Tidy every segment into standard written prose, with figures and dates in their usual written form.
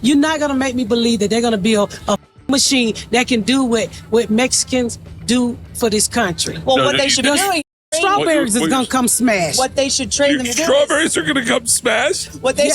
You're not going to make me believe that they're going to build a machine that can do what Mexicans do for this country. Well, what they should be doing. Strawberries is going to come smash. What they should train them to do. Strawberries are going to come smash? What they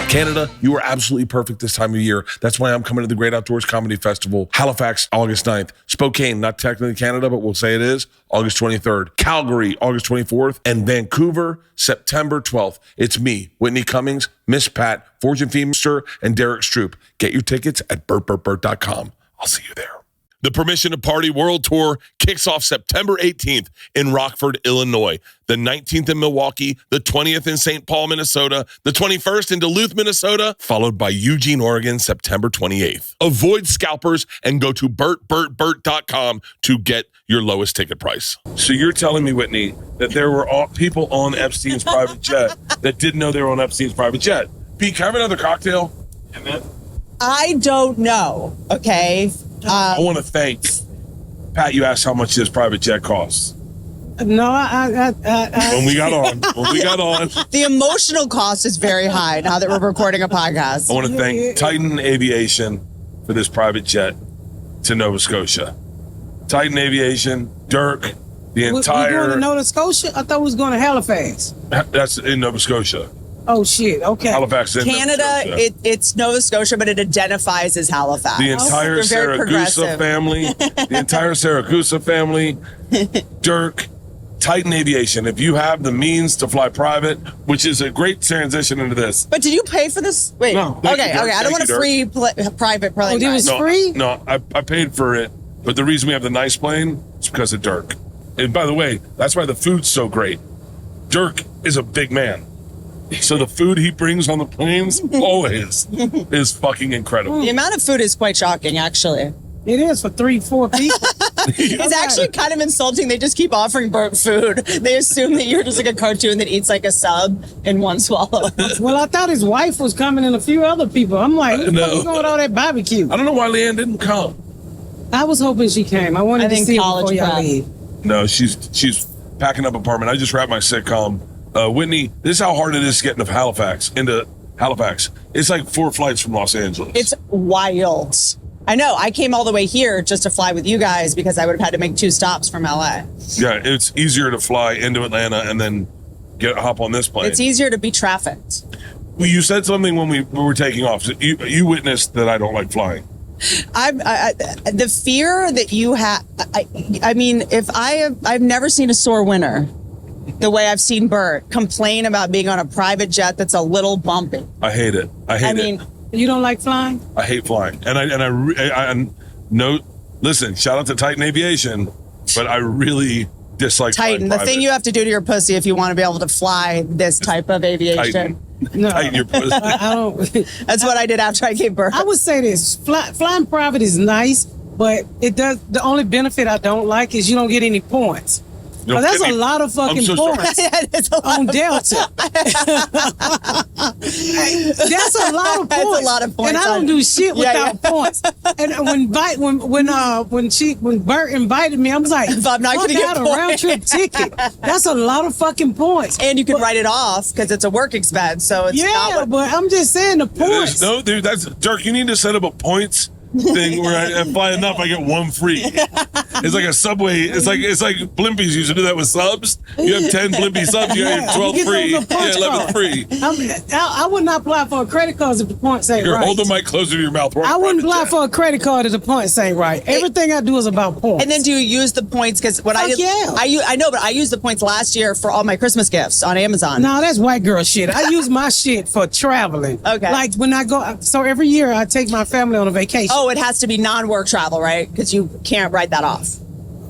Canada, you are absolutely perfect this time of year. That's why I'm coming to the Great Outdoors Comedy Festival. Halifax, August 9th. Spokane, not technically Canada, but we'll say it is, August 23rd. Calgary, August 24th. And Vancouver, September 12th. It's me, Whitney Cummings, Miss Pat, Fortune Feemster, and Derek Stroop. Get your tickets at bertbertbert.com. I'll see you there. The Permission to Party World Tour kicks off September 18th in Rockford, Illinois, the 19th in Milwaukee, the 20th in St. Paul, Minnesota, the 21st in Duluth, Minnesota, followed by Eugene, Oregon, September 28th. Avoid scalpers and go to bertbertbert.com to get your lowest ticket price. So you're telling me, Whitney, that there were people on Epstein's private jet that didn't know they were on Epstein's private jet? Pete, can I have another cocktail? I don't know, okay? I want to thank Pat. You asked how much this private jet costs. No, When we got on. The emotional cost is very high now that we're recording a podcast. I want to thank Titan Aviation for this private jet to Nova Scotia. Titan Aviation, Dirk, the entire... We're going to Nova Scotia? I thought we was going to Halifax. That's in Nova Scotia. Oh, shit. Okay. Halifax in Canada, Nova Scotia. It's Nova Scotia, but it identifies as Halifax. The entire Saragusa family, Dirk, Titan Aviation. If you have the means to fly private, which is a great transition into this. But did you pay for this? Wait. No. Okay. I don't want a free private plane. Oh, it was free? No, I paid for it. But the reason we have the nice plane is because of Dirk. And by the way, that's why the food's so great. Dirk is a big man. So the food he brings on the planes always is fucking incredible. The amount of food is quite shocking, actually. It is for 3-4 people. It's actually kind of insulting. They just keep offering Bert food. They assume that you're just like a cartoon that eats like a sub in one swallow. Well, I thought his wife was coming and a few other people. I'm like, who's going with all that barbecue? I don't know why Leanne didn't come. I was hoping she came. I wanted to see her before y'all leave. No, she's packing up apartment. I just wrapped my sitcom. Whitney, this is how hard it is to get into Halifax. It's like 4 flights from Los Angeles. It's wild. I know. I came all the way here just to fly with you guys because I would have had to make 2 stops from LA. Yeah, it's easier to fly into Atlanta and then hop on this plane. It's easier to be trafficked. Well, you said something when we were taking off. So you witnessed that I don't like flying. The fear that you have. I mean, I've never seen a sore winner the way I've seen Bert complain about being on a private jet that's a little bumpy. I hate it. I mean, you don't like flying? I hate flying, listen. Shout out to Titan Aviation, but I really dislike Titan. The thing you have to do to your pussy if you want to be able to fly this type of aviation. Titan. No, Tighten your pussy. I don't. That's what I did after I gave birth. I would say this: flying private is nice, but it does. The only benefit I don't like is you don't get any points. That's a lot of fucking points on Delta. That's a lot of points. That's a lot of points. And I don't do shit without points. And when Bert invited me, I was like, if I'm not going to get a round trip ticket. That's a lot of fucking points. And you can write it off because it's a work expense. So it's but I'm just saying the points. No, dude, that's Dirk. You need to set up a points thing where I fly enough, I get 1 free. It's like a Subway. It's like Blimpies used to do that with subs. You have 10 Blimpie subs, you have 12 free. 11 free. I would not apply for a credit card if the points ain't right. Hold the mic closer to your mouth. I wouldn't apply for a credit card if the points ain't right. Everything I do is about points. And then do you use the points? Because what I know, but I used the points last year for all my Christmas gifts on Amazon. No, that's white girl shit. I use my shit for traveling. Okay. Like when I go, so every year I take my family on a vacation. Oh, it has to be non-work travel, right? Because you can't write that off.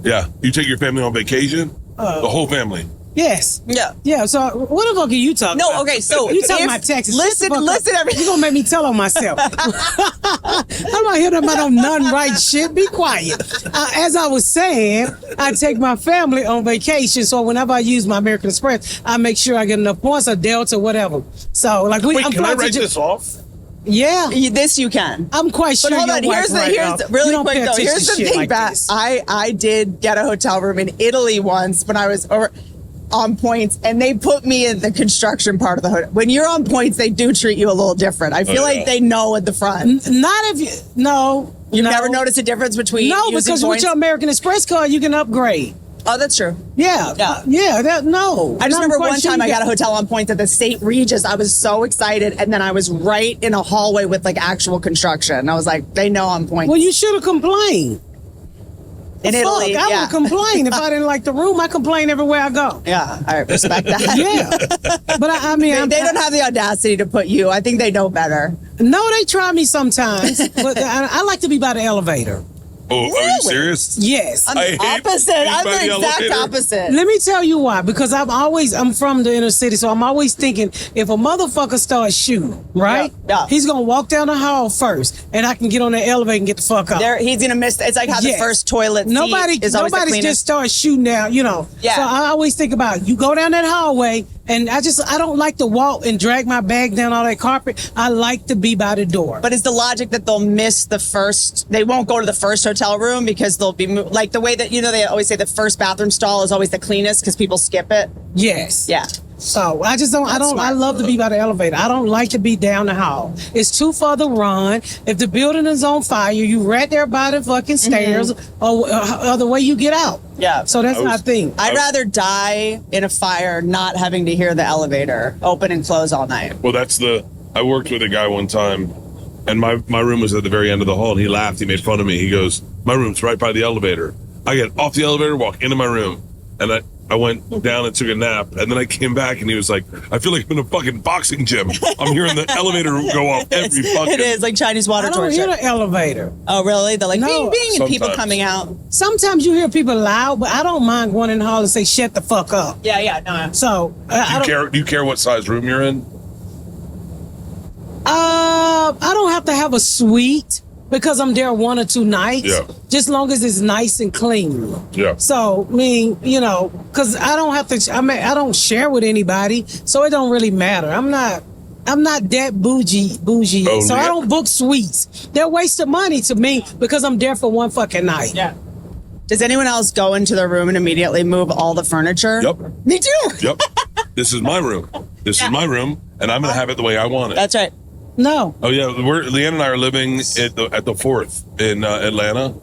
Yeah, you take your family on vacation? The whole family? Yes. Yeah. Yeah, so what the fuck are you talking about? No, okay, so you talking about Texas. Listen, everything. You gonna make me tell on myself. I'm not hearing about no non-right shit. Be quiet. As I was saying, I take my family on vacation, so whenever I use my American Express, I make sure I get enough points or Delta, whatever. So, like, can I write this off? Yeah. This you can. I'm quite sure. But hold on, here's really quick though. Here's the thing, Pat. I did get a hotel room in Italy once when I was over. on points, and they put me in the construction part of the hotel. When you're on points, they do treat you a little different. I feel like they know at the front. Not if you, no. You no. never noticed a difference between No, using because points? with your American Express card, you can upgrade. Oh, that's true. Yeah. No. I just remember one time I got a hotel. hotel on points at the St. Regis. I was so excited, and then I was right in a hallway with like actual construction. I was like, they know I'm points. Well, you should have complained. In Italy, I would complain if I didn't like the room. I complain everywhere I go. Yeah, I respect that. Yeah, but I mean, they don't have the audacity to put you. I think they know better. No, they try me sometimes, but I like to be by the elevator. Oh, are you serious? Yes. I'm the opposite. I'm the exact opposite. Let me tell you why. Because I'm from the inner city, so I'm always thinking if a motherfucker starts shooting, right? Yeah. He's gonna walk down the hall first, and I can get on the elevator and get the fuck out. He's gonna miss. It's like how the first toilet seat is always the cleanest. Just starts shooting down, Yeah. So I always think about you go down that hallway, and I don't like to walk and drag my bag down all that carpet. I like to be by the door. But is the logic that they'll miss the first? They won't go to the first hotel room because they'll be like the way that they always say the first bathroom stall is always the cleanest because people skip it. Yes. Yeah. So I just don't. That's smart. I love to be by the elevator. I don't like to be down the hall. It's too far to run. If the building is on fire, you right there by the fucking stairs, or the way you get out. Yeah. So that's my thing. I'd rather die in a fire not having to hear the elevator open and close all night. Well, I worked with a guy one time, and my room was at the very end of the hall, and he laughed. He made fun of me. He goes, my room's right by the elevator. I get off the elevator, walk into my room, and I went down and took a nap, and then I came back, and he was like, I feel like I'm in a fucking boxing gym. I'm hearing the elevator go off every fucking... It is like Chinese water I don't torture. hear the elevator. Oh, really? They're like, No. bing, bing, and people Sometimes. coming out. Sometimes you hear people loud, but I don't mind going in the hall and say, shut the fuck up. Yeah, no. So, Do you care what size room you're in? I don't have to have a suite because I'm there 1 or 2 nights. Yeah. Just long as it's nice and clean. Yeah. So, I mean, because I don't have to, I don't share with anybody, so it don't really matter. I'm not that bougie. Oh, So yeah. I don't book suites. They're a waste of money to me because I'm there for one fucking night. Yeah. Does anyone else go into their room and immediately move all the furniture? Yep. Me too. Yep. This is my room. This is my room, and I'm going to have it the way I want it. That's right. No. Oh, yeah. Leanne and I are living at the Fourth in Atlanta,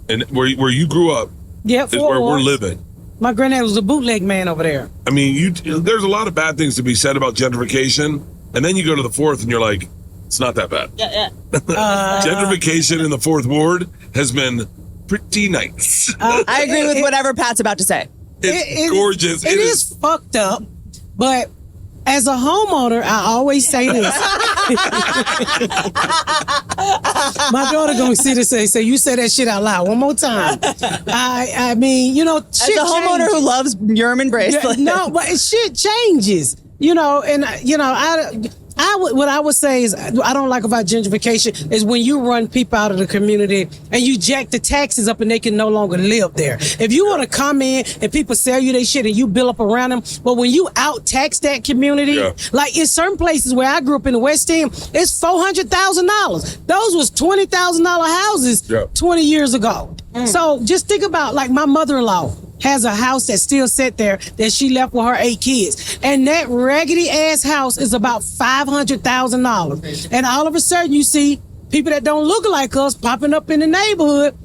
and where you grew up Yeah, is where we're living. My granddad was a bootleg man over there. I mean, there's a lot of bad things to be said about gentrification, and then you go to the Fourth, and you're like, it's not that bad. Yeah. Gentrification in the Fourth Ward has been pretty nice. I agree with whatever Pat's about to say. It's gorgeous. It is fucked up, but as a homeowner, I always say this. My daughter gonna see this and say, you say that shit out loud one more time. I mean, shit As a homeowner changes. who loves Yerman bracelets. No, but shit changes. What I would say is I don't like about gentrification is when you run people out of the community and you jack the taxes up and they can no longer live there. If you want to come in and people sell you their shit and you build up around them, but when you out tax that community, like in certain places where I grew up in the West End, it's $400,000. Those was $20,000 houses 20 years ago. So just think about like my mother-in-law has a house that still sit there that she left with her 8 kids. And that raggedy ass house is about $500,000. And all of a sudden you see people that don't look like us popping up in the neighborhood,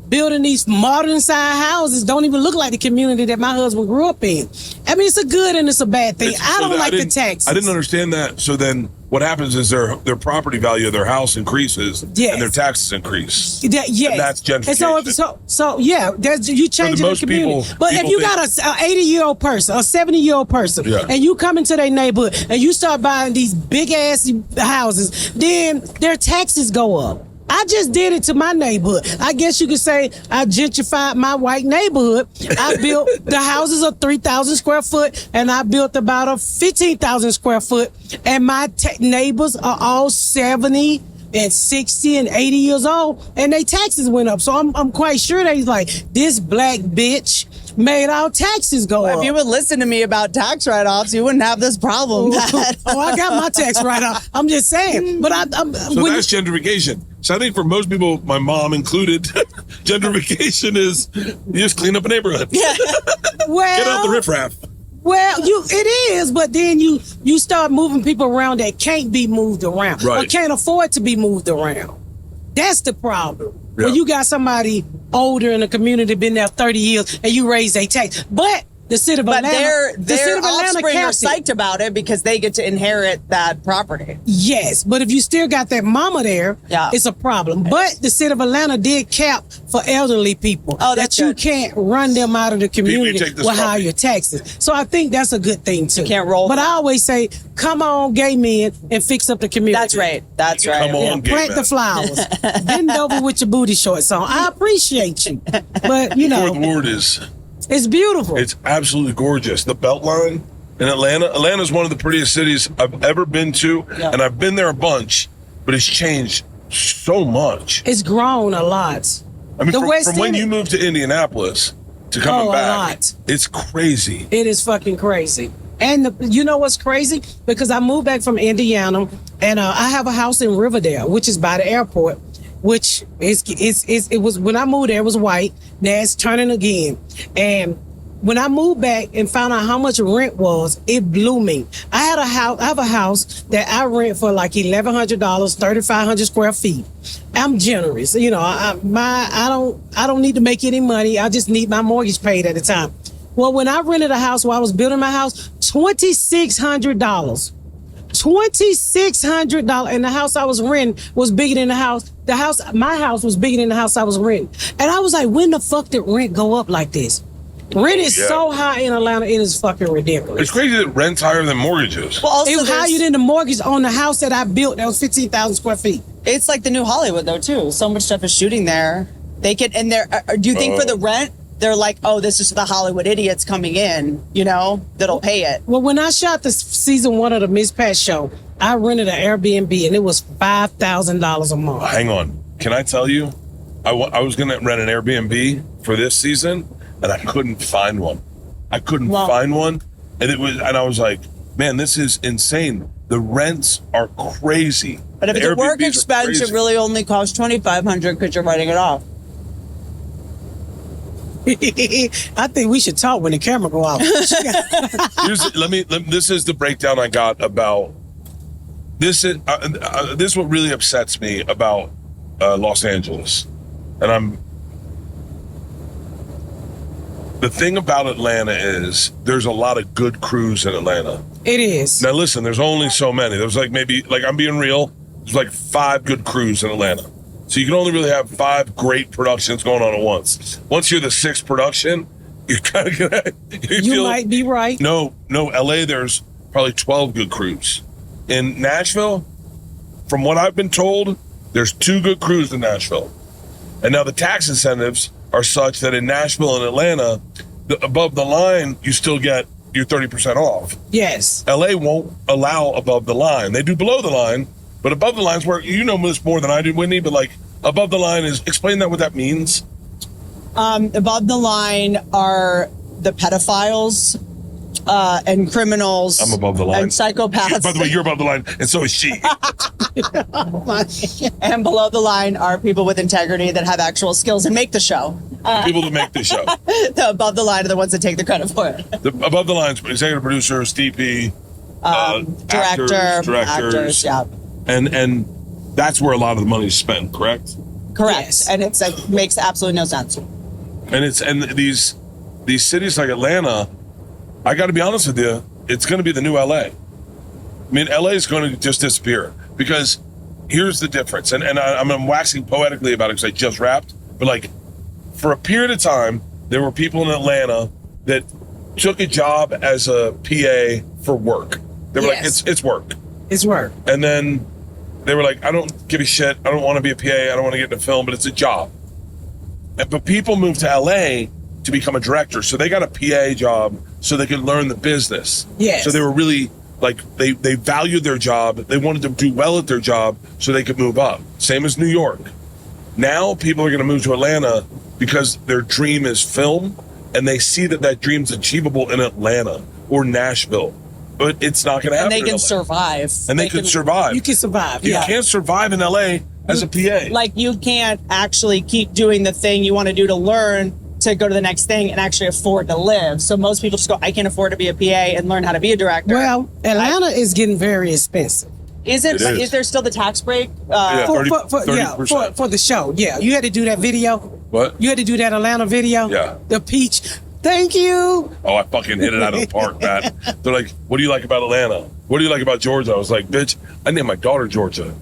building these modern style houses, don't even look like the community that my husband grew up in. I mean, it's a good and it's a bad thing. I don't like the taxes. I didn't understand that. So then what happens is their property value of their house increases and their taxes increase. And that's gentrification. And so you change the community. But if you got a 80-year-old person, a 70-year-old person, and you come into their neighborhood and you start buying these big ass houses, then their taxes go up. I just did it to my neighborhood. I guess you could say I gentrified my white neighborhood. I built the houses are 3,000 square foot, and I built about a 15,000 square foot. And my neighbors are all 70 and 60 and 80 years old, and their taxes went up. So I'm quite sure they like this black bitch made our taxes go up. If you would listen to me about tax write-offs, you wouldn't have this problem. I got my tax write-off. I'm just saying. But that's gentrification. So I think for most people, my mom included, gentrification is you just clean up a neighborhood. Well, Get out the riffraff. Well, it is, but then you start moving people around that can't be moved around or Right. can't afford to be moved around. That's the problem. Yeah. When you got somebody older in the community, been there 30 years, and you raise their tax. But the city of But Atlanta, their offspring are psyched about it because they get to inherit that property. Yes, but if you still got that mama there, Yeah. it's a problem. But the city of Atlanta did cap for elderly people Oh, that's that you good. can't run them out of the community take this with property. higher taxes. So I think that's a good thing too. can't roll But them. I always say, come on, gay men, and fix up the community. That's right. That's right. Come on. Yeah, gay plant men. the flowers. Bend over with your booty shorts on. I appreciate you, but you know Fourth Ward is, it's beautiful. it's absolutely gorgeous. The Beltline in Atlanta. Atlanta's one of the prettiest cities I've ever been to, Yeah. and I've been there a bunch, but it's changed so much. It's grown a lot. I mean, The from West when End- you moved to Indianapolis to coming Oh, a back, lot. it's crazy. It is fucking crazy. And you know what's crazy? Because I moved back from Indiana, and I have a house in Riverdale, which is by the airport. Which it was when I moved there, it was white. Now it's turning again. And when I moved back and found out how much rent was, it blew me. I have a house that I rent for like $1,100, 3,500 square feet. I'm generous, you know. I don't need to make any money. I just need my mortgage paid at the time. Well, when I rented a house while I was building my house, $2,600. $2,600, and the house I was renting was bigger than my house was bigger than the house I was renting. And I was like, when the fuck did rent go up like this? Rent is Yeah. so high in Atlanta, it is fucking ridiculous. It's crazy that rent's higher than mortgages. Well, also It was there's- higher than the mortgage on the house that I built that was 15,000 square feet. It's like the new Hollywood though too. So much stuff is shooting there. They can, and they're. Do you think for the rent, they're like, oh, this is the Hollywood idiots coming in, you know, that'll pay it. Well, when I shot the season 1 of the Ms. Pat show, I rented an Airbnb and it was $5,000 a month. Hang on. Can I tell you? I was going to rent an Airbnb for this season, and I couldn't find one. I couldn't Wow. find one, and I was like, man, this is insane. The rents are crazy. But if The it's a work Airbnbs are expense, it crazy. really only costs $2,500 because you're writing it off. I think we should talk when the camera go off. This is the breakdown I got about this. This is what really upsets me about Los Angeles, and the thing about Atlanta is there's a lot of good crews in Atlanta. It is. Now listen, there's only so many. There's like maybe, like I'm being real, there's like 5 good crews in Atlanta. So you can only really have 5 great productions going on at once. Once you're the 6th production, you're kind of gonna. You might be right. No, LA, there's probably 12 good crews. In Nashville, from what I've been told, there's 2 good crews in Nashville. And now the tax incentives are such that in Nashville and Atlanta, above the line, you still get your 30% off. Yes. LA won't allow above the line. They do below the line, but above the line is where, you know this more than I do, Whitney, but like above the line is, explain that what that means. Above the line are the pedophiles and criminals. I'm above the line. And psychopaths. By the way, you're above the line, and so is she. And below the line are people with integrity that have actual skills and make the show. People that make this show. The above the line are the ones that take the credit for it. The above the lines, executive producers, DP, Directors, directors, yeah. and that's where a lot of the money is spent. Correct. Correct. Yes. And it makes absolutely no sense. And these cities like Atlanta, I got to be honest with you, it's going to be the new LA. I mean, LA is going to just disappear because here's the difference. And I'm waxing poetically about it because I just rapped, but like for a period of time, there were people in Atlanta that took a job as a PA for work. They were Yes. like, it's work. It's work. And then they were like, I don't give a shit. I don't want to be a PA. I don't want to get into film, but it's a job. But people moved to LA to become a director. So they got a PA job so they could learn the business. Yes. So they were really like, they valued their job. They wanted to do well at their job so they could move up. Same as New York. Now people are going to move to Atlanta because their dream is film and they see that dream's achievable in Atlanta or Nashville. But it's not going to happen. And they in can LA. survive. And they can survive. You can survive. You Yeah. can't survive in LA as a PA. Like you can't actually keep doing the thing you want to do to learn to go to the next thing and actually afford to live. So most people just go, I can't afford to be a PA and learn how to be a director. Well, Atlanta is getting very expensive. Is there still the tax break? Yeah, 30, for the show. Yeah, you had to do that video. What? You had to do that Atlanta video. Yeah. The peach. Thank you. Oh, I fucking hit it out of the park, Matt. They're like, what do you like about Atlanta? What do you like about Georgia? I was like, bitch, I named my daughter Georgia.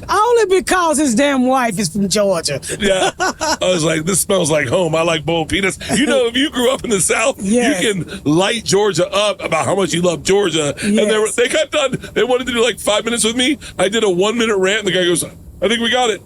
Only because his damn wife is from Georgia. Yeah. I was like, this smells like home. I like boiled peanuts. You know, if you grew up in the South, Yes. you can light Georgia up about how much you love Georgia. Yes. And they got done. They wanted to do like 5 minutes with me. I did a 1 minute rant. And the guy goes, I think we got it.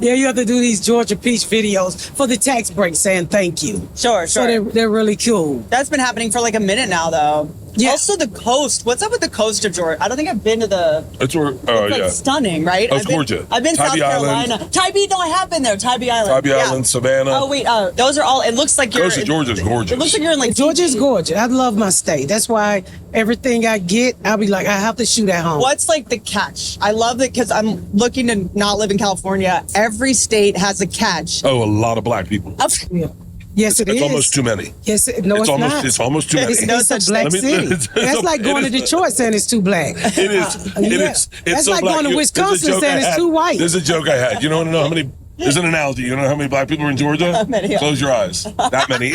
Yeah, you have to do these Georgia peach videos for the tax break saying thank you. Sure. So they're really cool. That's been happening for like a minute now, though. Yeah. Also, the coast. What's up with the coast of Georgia? I don't think I've been to the. That's where, It's like stunning, right? Oh, it's gorgeous. I've been Tybee South Island. Carolina. Tybee, no, I have been there. Tybee Island. Tybee Yeah. Island, Savannah. Oh wait, those are all. It looks like you're. Coast of Georgia is gorgeous. It looks like you're in like Georgia's gorgeous. I love my state. That's why everything I get, I'll be like, I have to shoot at home. What's like the catch? I love it because I'm looking to not live in California. Every state has a catch. Oh, a lot of black people. Yeah. Yes, It's almost too many. Yes, no, it's almost, not. It's almost too many. It's no It's a such black thing. city. That's like going to Detroit saying it's too black. It is. It's That's so like black. going to There's a Wisconsin joke saying I it's had. too white. There's a joke I had. You don't want to know how many. There's an analogy. You don't know how many black people are in Georgia? Many. Close your eyes. That many.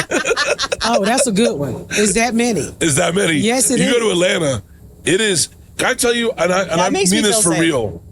Oh, that's a good one. Is that many? Is that many? Yes, it you is. go to Atlanta, it is. Can I tell you? And I makes me mean this feel for safe. real.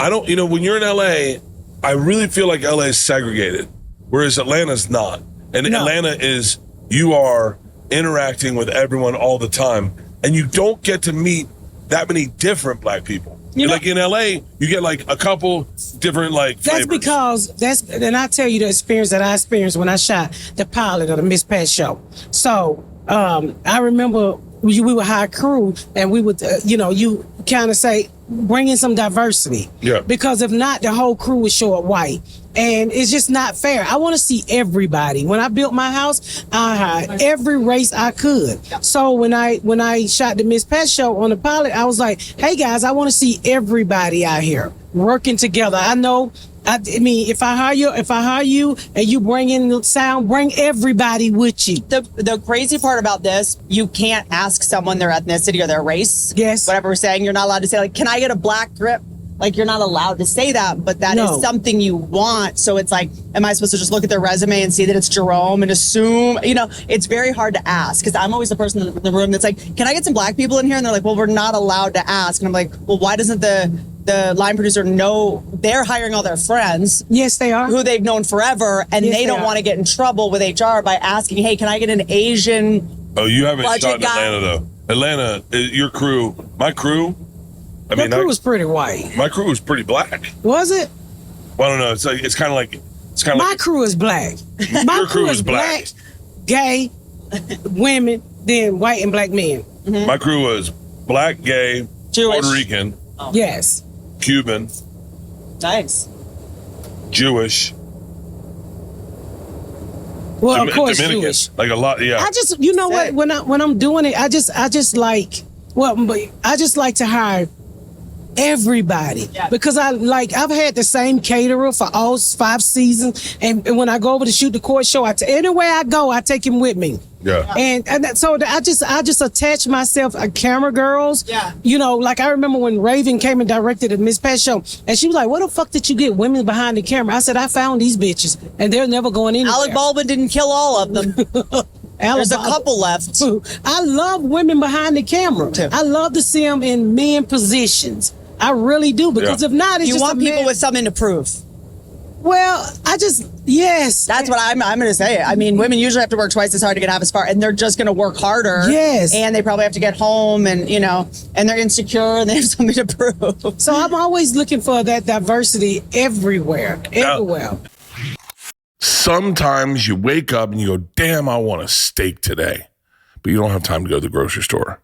I don't. You know, when you're in LA, I really feel like LA is segregated, whereas Atlanta's not. And No. Atlanta is. You are interacting with everyone all the time, and you don't get to meet that many different black people. Like in LA, you get like a couple different like That's flavors. because and I tell you the experience that I experienced when I shot the pilot of the Miss Pat show. So I remember we were high crew, and we would, you kind of say, bring in some diversity. Yeah. Because if not, the whole crew would show up white. And it's just not fair. I want to see everybody. When I built my house, I hired every race I could. So when I shot the Miss Pat show on the pilot, I was like, hey guys, I want to see everybody out here working together. I know, I mean, if I hire you and you bring in the sound, bring everybody with you. The crazy part about this, you can't ask someone their ethnicity or their race. Yes. Whatever we're saying, you're not allowed to say like, can I get a black grip? Like you're not allowed to say that, but that No. is something you want. So it's like, am I supposed to just look at their resume and see that it's Jerome and assume, it's very hard to ask because I'm always the person in the room that's like, can I get some black people in here? And they're like, well, we're not allowed to ask. And I'm like, well, why doesn't the line producer know they're hiring all their friends Yes, they are. who they've known forever and Yes, they don't are. want to get in trouble with HR by asking, hey, can I get an Asian? Oh, you haven't Budget shot in guy. Atlanta though. Atlanta, your crew, my crew. I My mean, crew was pretty white. my crew was pretty black. Was it? Well, I don't know. It's kind of like My crew is black. My Your crew is black. gay, women, then white and black men. My crew was black, gay, Jewish. Puerto Rican, Yes. Cuban, Nice. Jewish, Well, of course, Dominican. Jewish. Like a lot, yeah. I just, you know what? When I'm doing it, I just like, I just like to hire everybody because I've had the same caterer for all 5 seasons, and when I go over to shoot the court show, anywhere I go, I take him with me. Yeah. So I just attach myself camera girls. Yeah. Like I remember when Raven came and directed the Miss Pat show, and she was like, "What the fuck did you get women behind the camera?" I said, "I found these bitches, and they're never going anywhere." Alec Baldwin didn't kill all of them. There's a couple left. I love women behind the camera. I love to see them in men positions. I really do, because if not, it's You just want a people man. with something to prove. Well, yes. That's what I'm going to say. I mean, women usually have to work twice as hard to get half as far, and they're just going to work harder. Yes. And they probably have to get home, and and they're insecure, and they have something to prove. So I'm always looking for that diversity everywhere. Sometimes you wake up and you go, damn, I want a steak today. But you don't have time to go to the grocery store.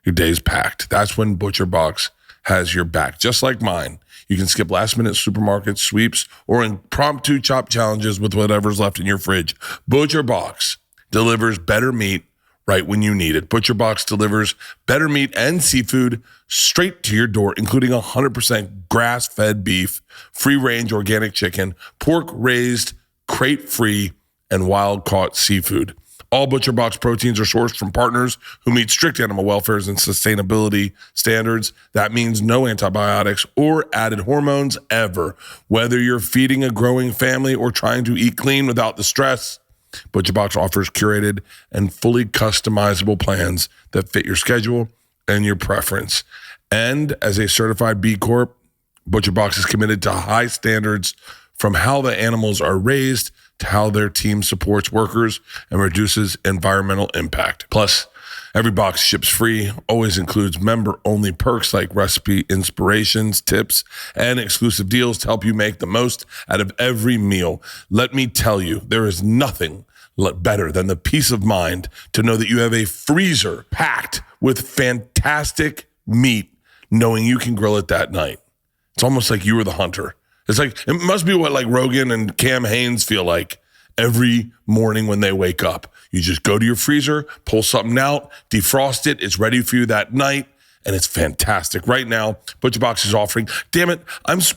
Your day's packed. That's when Butcher Box has your back, just like mine. You can skip last-minute supermarket sweeps or impromptu chop challenges with whatever's left in your fridge. Butcher Box delivers better meat right when you need it. ButcherBox delivers better meat and seafood straight to your door, including 100% grass-fed beef, free-range organic chicken, pork-raised, crate-free, and wild-caught seafood. All ButcherBox proteins are sourced from partners who meet strict animal welfare and sustainability standards. That means no antibiotics or added hormones ever. Whether you're feeding a growing family or trying to eat clean without the stress, ButcherBox offers curated and fully customizable plans that fit your schedule and your preference. And as a certified B Corp, ButcherBox is committed to high standards from how the animals are raised to how their team supports workers and reduces environmental impact. Plus, every box ships free, always includes member-only perks like recipe inspirations, tips, and exclusive deals to help you make the most out of every meal. Let me tell you, there is nothing better than the peace of mind to know that you have a freezer packed with fantastic meat, knowing you can grill it that night. It's almost like you were the hunter. It's like, it must be what like Rogan and Cam Hanes feel like every morning when they wake up. You just go to your freezer, pull something out, defrost it. It's ready for you that night, and it's fantastic. Right now, ButcherBox is offering, damn it,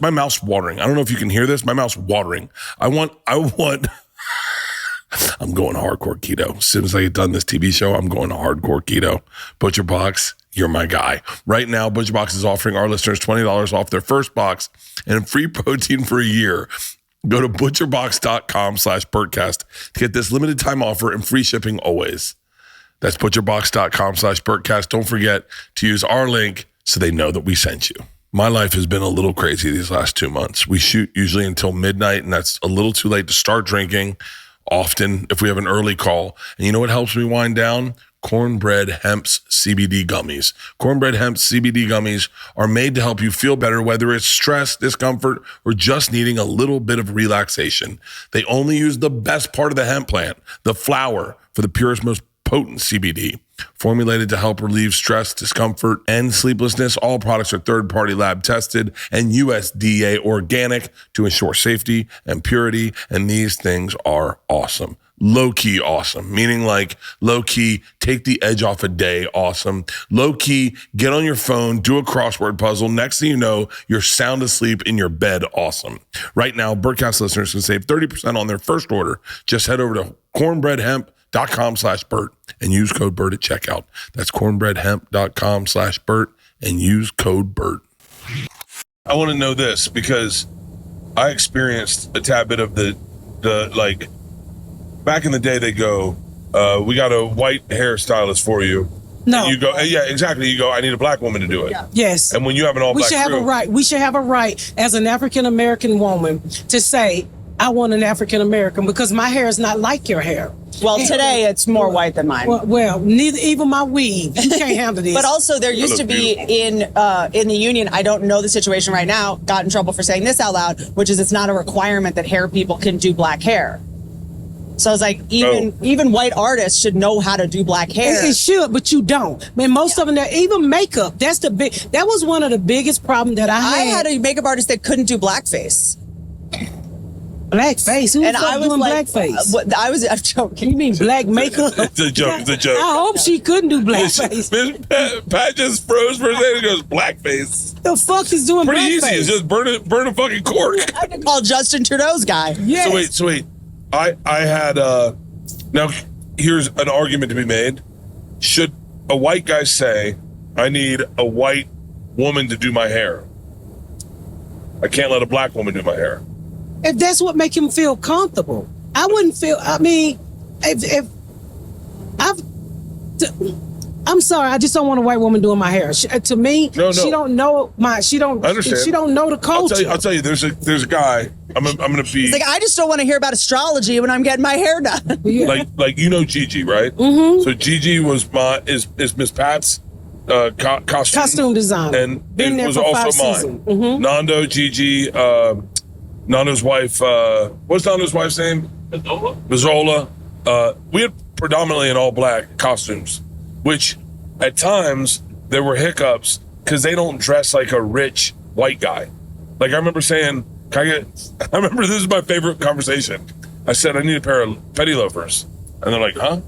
my mouth's watering. I don't know if you can hear this. My mouth's watering. I want, I'm going hardcore keto. As soon as I get done this TV show, I'm going hardcore keto. ButcherBox, you're my guy. Right now, ButcherBox is offering our listeners $20 off their first box and free protein for a year. Go to butcherbox.com/Bertcast to get this limited time offer and free shipping always. That's butcherbox.com/Bertcast. Don't forget to use our link so they know that we sent you. My life has been a little crazy these last 2 months. We shoot usually until midnight, and that's a little too late to start drinking. Often, if we have an early call. And you know what helps me wind down? Cornbread Hemp's CBD gummies. Cornbread Hemp's CBD gummies are made to help you feel better, whether it's stress, discomfort, or just needing a little bit of relaxation. They only use the best part of the hemp plant, the flower, for the purest, most potent CBD. Formulated to help relieve stress, discomfort, and sleeplessness, all products are third-party lab tested and USDA organic to ensure safety and purity, and these things are awesome. Low-key awesome, meaning like low-key, take the edge off a day awesome. Low-key, get on your phone, do a crossword puzzle. Next thing you know, you're sound asleep in your bed awesome. Right now, Bertcast listeners can save 30% on their first order. Just head over to cornbreadhemp.com/Bert and use code Bert at checkout. That's cornbreadhemp.com/Bert and use code Bert. I want to know this because I experienced a tad bit of the like, back in the day, they go, we got a white hairstylist for you. No. And you go, yeah, exactly. You go, I need a black woman to do it. Yeah. Yes. And when you have an all-black crew. We should have a right as an African-American woman to say, I want an African-American because my hair is not like your hair. Well, today it's more white than mine. Well, neither even my weave. You can't handle this. But also, there used to be in the union. I don't know the situation right now. Got in trouble for saying this out loud, which is it's not a requirement that hair people can do black hair. So I was like, even white artists should know how to do black hair. It should, but you don't. Man, most of them, even makeup. That was one of the biggest problems that I had. I had a makeup artist that couldn't do blackface. Blackface? Who's doing blackface? I'm joking. You mean black makeup? It's a joke. It's a joke. I hope she couldn't do blackface. Miss Pat just froze for a second and goes, blackface. The fuck is doing Pretty blackface? easy. It's just burn a fucking cork. I had to call Justin Trudeau's guy. Yes. So wait. I had, now here's an argument to be made. Should a white guy say, I need a white woman to do my hair? I can't let a black woman do my hair. If that's what make him feel comfortable. I wouldn't feel, I mean, I'm sorry, I just don't want a white woman doing my hair. She don't know she don't know the culture. I'll tell you, there's a guy, I'm gonna be. It's like, I just don't want to hear about astrology when I'm getting my hair done. Yeah. Like you know Gigi, right? Mm-hmm. So Gigi is Miss Pat's costume designer. And Been it there was for also 5 mine. seasons. Mm-hmm. Nando, Gigi, Nando's wife, what's Nando's wife's name? Mazzola. We had predominantly in all black costumes, which at times there were hiccups because they don't dress like a rich white guy. Like I remember saying, I remember this is my favorite conversation. I said, I need a pair of petty loafers. And they're like, huh?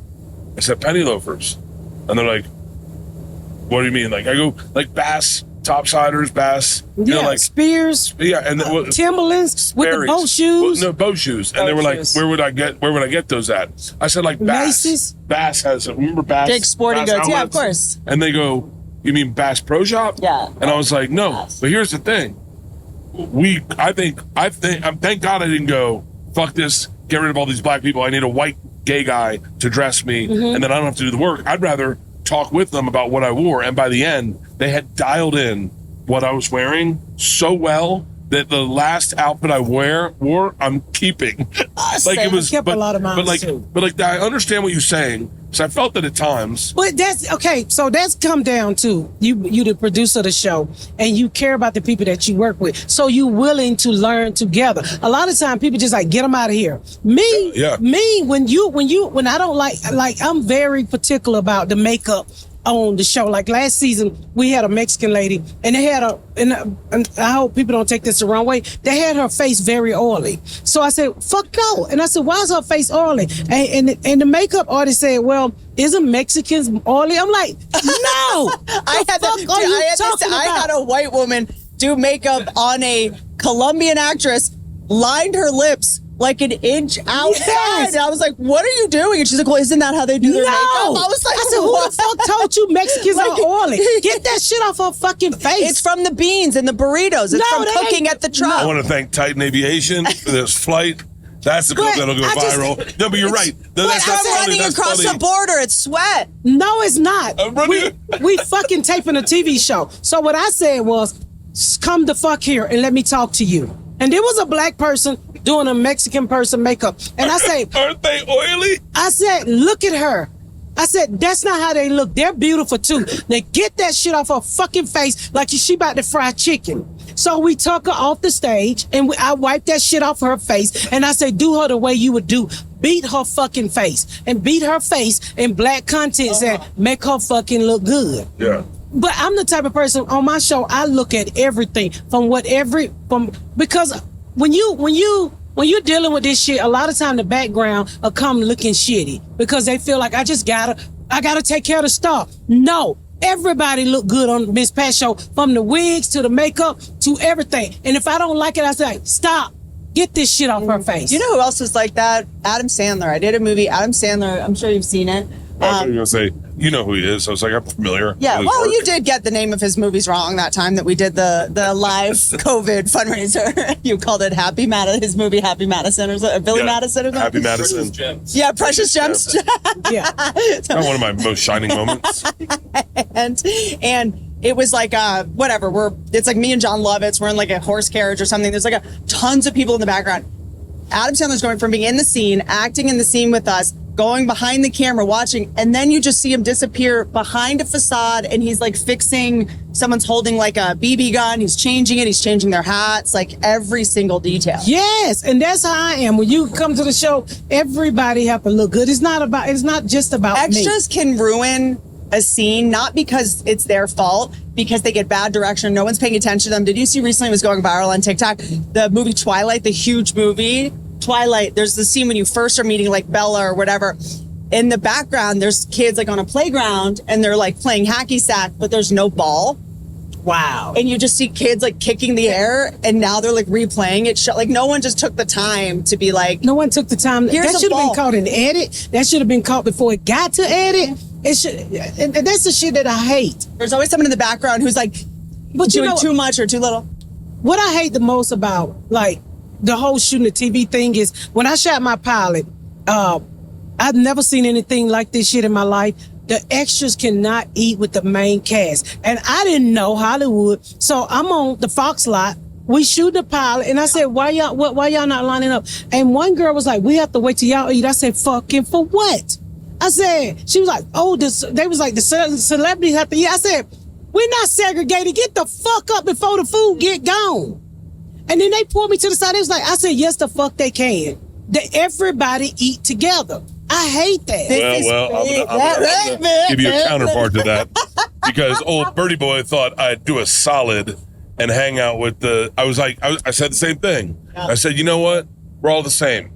I said, penny loafers. And they're like, what do you mean? Like, I go, like Bass, topsiders, Bass. You know, like Spears. Yeah, and Timberlands with the boat shoes. No, boat shoes. And they were like, where would I get those at? I said, like Bass. Macy's. Bass has, remember Bass? Big sporting Bass goods. Yeah, of outlets? course. And they go, you mean Bass Pro Shop? Yeah. And I was like, no. Bass. But here's the thing. Thank God I didn't go, fuck this, get rid of all these black people. I need a white gay guy to dress me, and then I don't have to do the work. I'd rather talk with them about what I wore. And by the end, they had dialed in what I was wearing so well that the last outfit I wore, I'm keeping. Like it was, I kept a lot of mine too. but like I understand what you're saying. So I felt that at times. But that's okay. So that's come down to you the producer of the show, and you care about the people that you work with. So you willing to learn together. A lot of times people just like get them out of here. Me, when I don't like I'm very particular about the makeup on the show. Like last season, we had a Mexican lady, and they had and I hope people don't take this the wrong way. They had her face very oily. So I said, "Fuck no!" And I said, "Why is her face oily?" And the makeup artist said, "Well, isn't Mexicans oily?" I'm like, "No." I had a white woman do makeup on a Colombian actress, lined her lips like an inch outside. Yes. And I was like, what are you doing? And she's like, well, isn't that how they do their makeup? I was like, I said, who the fuck told you Mexicans are oily? Get that shit off her fucking face. It's from the beans and the burritos. It's from cooking at the truck. I want to thank Titan Aviation for this flight. That's the clip that'll go viral. No, but you're right. But I'm running across the border. It's sweat. No, it's not. We fucking taping a TV show. So what I said was, come the fuck here and let me talk to you. And there was a black person doing a Mexican person makeup. And I say, aren't they oily? I said, look at her. I said, that's not how they look. They're beautiful too. Now get that shit off her fucking face like she about to fry chicken. So we took her off the stage and I wiped that shit off her face. And I said, do her the way you would do. Beat her fucking face. And beat her face in black content and make her fucking look good. Yeah. But I'm the type of person on my show, I look at everything because when you're dealing with this shit, a lot of time the background will come looking shitty because they feel like I gotta take care of the stuff. No, everybody look good on Miss Pat show, from the wigs to the makeup to everything. And if I don't like it, I say, stop. Get this shit off her face. You know who else was like that? Adam Sandler. I did a movie, Adam Sandler. I'm sure you've seen it. I was going to say, you know who he is. I was like, I'm familiar. Yeah, well, you did get the name of his movies wrong that time that we did the live COVID fundraiser. You called it his movie Happy Madison or Billy Madison or something? Happy Madison. Yeah, Precious Gems. Yeah. Not one of my most shining moments. and it was like whatever. It's like me and John Lovitz. We're in like a horse carriage or something. There's like tons of people in the background. Adam Sandler's going from being in the scene, acting in the scene with us, going behind the camera, watching, and then you just see him disappear behind a facade, and he's like fixing, someone's holding like a BB gun, he's changing it, he's changing their hats, like every single detail. Yes, and that's how I am. When you come to the show, everybody have to look good. It's not just about Extras me. Can ruin a scene, not because it's their fault, because they get bad direction. No one's paying attention to them. Did you see recently, it was going viral on TikTok, the movie Twilight, the huge movie Twilight? There's the scene when you first are meeting like Bella or whatever. In the background, there's kids like on a playground and they're like playing hacky sack, but there's no ball. Wow. And you just see kids like kicking the air, and now they're like replaying it. Like no one just took the time to be like. No one took the time. That should have been caught in edit. That should have been caught before it got to edit. It should, and that's the shit that I hate. There's always someone in the background who's like doing too much or too little. What I hate the most about like the whole shooting the TV thing is when I shot my pilot, I've never seen anything like this shit in my life. The extras cannot eat with the main cast. And I didn't know Hollywood. So I'm on the Fox lot. We shoot the pilot. And I said, why y'all not lining up? And one girl was like, we have to wait till y'all eat. I said, fucking for what? I said, she was like, they was like, the celebrities have to eat. I said, we're not segregated. Get the fuck up before the food get gone. And then they pulled me to the side. They was like, I said, yes, the fuck they can. That everybody eat together. I hate that. I'm gonna give you a counterpart to that, because old Birdie Boy thought I'd do a solid and hang out with I said the same thing. Yeah. I said, you know what? We're all the same.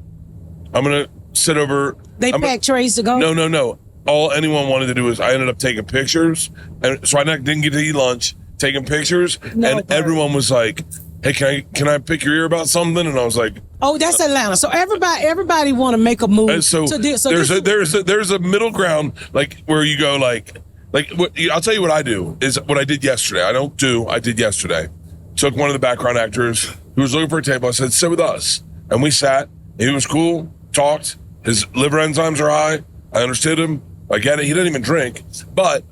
I'm going to sit over. They pack trays to go? No. all anyone wanted to do is I ended up taking pictures, and so I didn't get to eat lunch, taking pictures, and everyone was like, "Hey, can I pick your ear about something?" And I was like, "Oh, that's Atlanta." So everybody want to make a move. And so there's a middle ground, like where you go like I'll tell you what I do is what I did yesterday. I did yesterday. Took one of the background actors who was looking for a table. I said, "Sit with us," and we sat. He was cool, talked. His liver enzymes are high. I understood him. I get it. He didn't even drink, but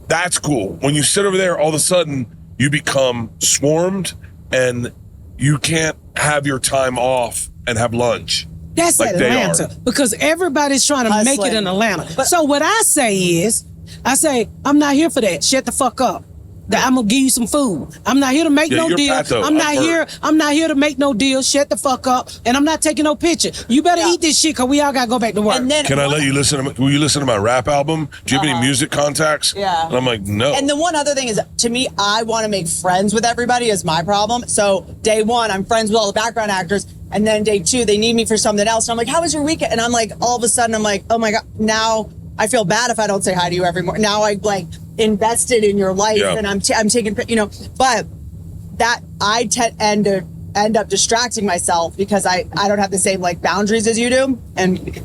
that's cool. When you sit over there, all of a sudden you become swarmed, and you can't have your time off and have lunch. That's like Atlanta because everybody's trying to make it in Atlanta. So what I say, I'm not here for that. Shut the fuck up. I'm gonna give you some food. I'm not here to make no deal. I'm not here to make no deal. Shut the fuck up. And I'm not taking no picture. You better eat this shit because we all gotta go back to work. Can I let you listen? Will you listen to my rap album? Do you have any music contacts? Yeah. And I'm like, no. And the one other thing is, to me, I want to make friends with everybody is my problem. So day one, I'm friends with all the background actors. And then day two, they need me for something else. And I'm like, how was your weekend? And I'm like, all of a sudden, I'm like, oh my God, now I feel bad if I don't say hi to you every morning. Now I invested in your life and I'm taking, but that I end up distracting myself because I don't have the same boundaries as you do. And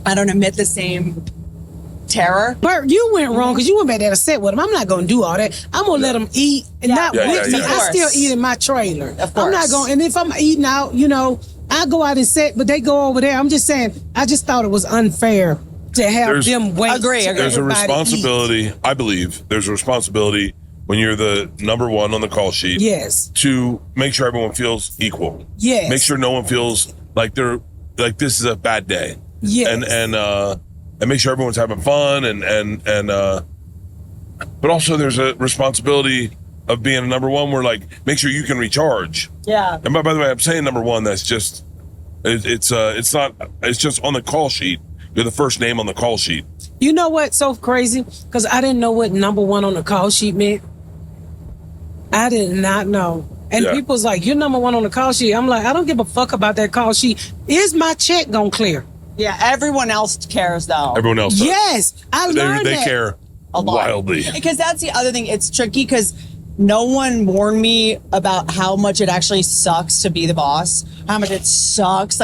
I don't emit the same terror. Bert, you went wrong because you went back there to sit with him. I'm not going to do all that. I'm going to let him eat and not with me. I still eat in my trailer. Of course. I'm not going, and if I'm eating out, I go out and sit, but they go over there. I'm just saying, I just thought it was unfair to have them wait. Agree. There's a responsibility, I believe, there's a responsibility when you're the number one on the call sheet. Yes. To make sure everyone feels equal. Yes. Make sure no one feels like they're this is a bad day. Yes. And make sure everyone's having fun but also there's a responsibility of being a number one where make sure you can recharge. Yeah. And by the way, I'm saying number one, that's just it's just on the call sheet. You're the first name on the call sheet. You know what's so crazy? Because I didn't know what number one on the call sheet meant. I did not know. And people's like, you're number one on the call sheet. I'm like, I don't give a fuck about that call sheet. Is my check gonna clear? Yeah, everyone else cares though. Everyone else does. Yes, I learned they that. care a lot. Wildly. Because that's the other thing. It's tricky because no one warned me about how much it actually sucks to be the boss. How much it sucks.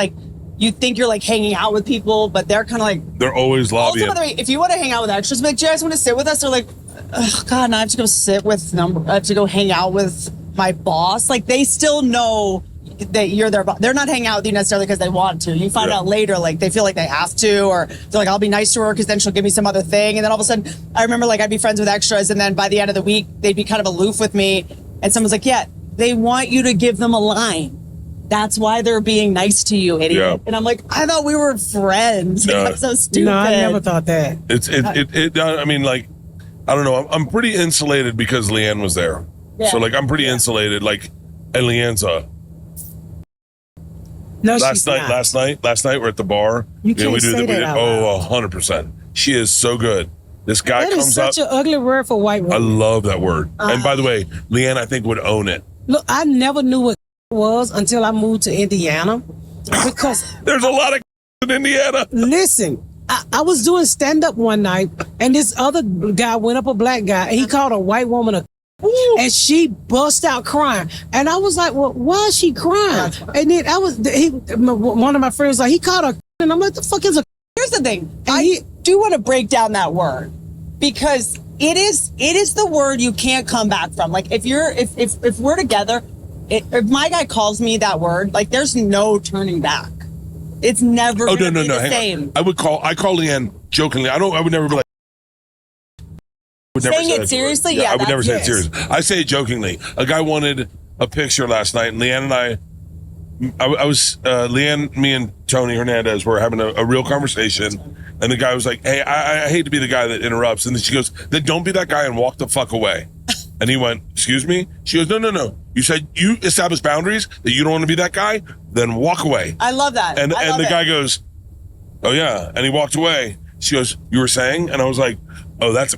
You think you're hanging out with people, but they're kind of they're always lobbying. Also, by the way, if you want to hang out with extras, do you guys want to sit with us? They're like, oh God, now I have to go sit with I have to go hang out with my boss. They still know that you're their boss. They're not hanging out with you necessarily because they want to. You find out later, they feel like they have to, or they're like, I'll be nice to her because then she'll give me some other thing. And then all of a sudden, I remember I'd be friends with extras, and then by the end of the week, they'd be kind of aloof with me. And someone's like, yeah, they want you to give them a line. That's why they're being nice to you, idiot. Yeah. And I'm like, I thought we were friends. That's so stupid. No, I never thought that. I mean, I don't know. I'm pretty insulated because Leanne was there. Yeah. So I'm pretty insulated. And Leanne's no, last night we're at the bar. You can't say that out loud. 100%. She is so good. This guy comes up. That is such an ugly word for white woman. I love that word. And by the way, Leanne, I think would own it. Look, I never knew what was until I moved to Indiana because there's a lot of in Indiana. Listen, I was doing stand-up one night and this other guy went up, a black guy, and he called a white woman a and she bust out crying. And I was like, well, why is she crying? And then one of my friends was like, he called her and I'm like, the fuck is a Here's the thing. I do want to break down that word because it is the word you can't come back from. If we're together, if my guy calls me that word, there's no turning back. It's never no, the same. I call Leanne jokingly. I would never be like. Saying it seriously? Yeah, I would never say it seriously. I say it jokingly. A guy wanted a picture last night, and Leanne and I was Leanne, me, and Tony Hernandez were having a real conversation, and the guy was like, "Hey, I hate to be the guy that interrupts," and then she goes, "Then don't be that guy and walk the fuck away." And he went, "Excuse me?" She goes, No. You said you establish boundaries that you don't want to be that guy, then walk away. I love that. And the guy goes, "Oh yeah," and he walked away. She goes, "You were saying?" And I was like, "Oh, that's."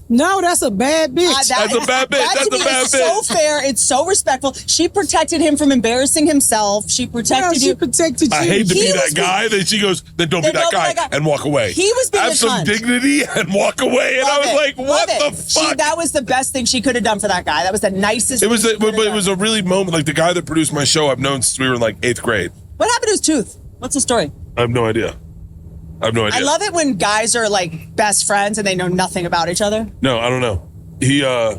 No, that's a bad bitch. That's a bad bitch. That That's to a me bad is so bitch. fair. It's so respectful. She protected him from embarrassing himself. She Well, protected she you. protected you. I hate to He be was that guy. Then she goes, then don't be that guy, and walk away. He was being Have a some cunt. dignity and walk away. And I Love was it. like, what Love the it. fuck? That was the best thing she could have done for that guy. That was the nicest. It was, thing she could have but it done. was a really moment. Like the guy that produced my show, I've known since we were in like 8th grade. What happened to his tooth? What's the story? I have no idea. I love it when guys are like best friends and they know nothing about each other. No, I don't know. He I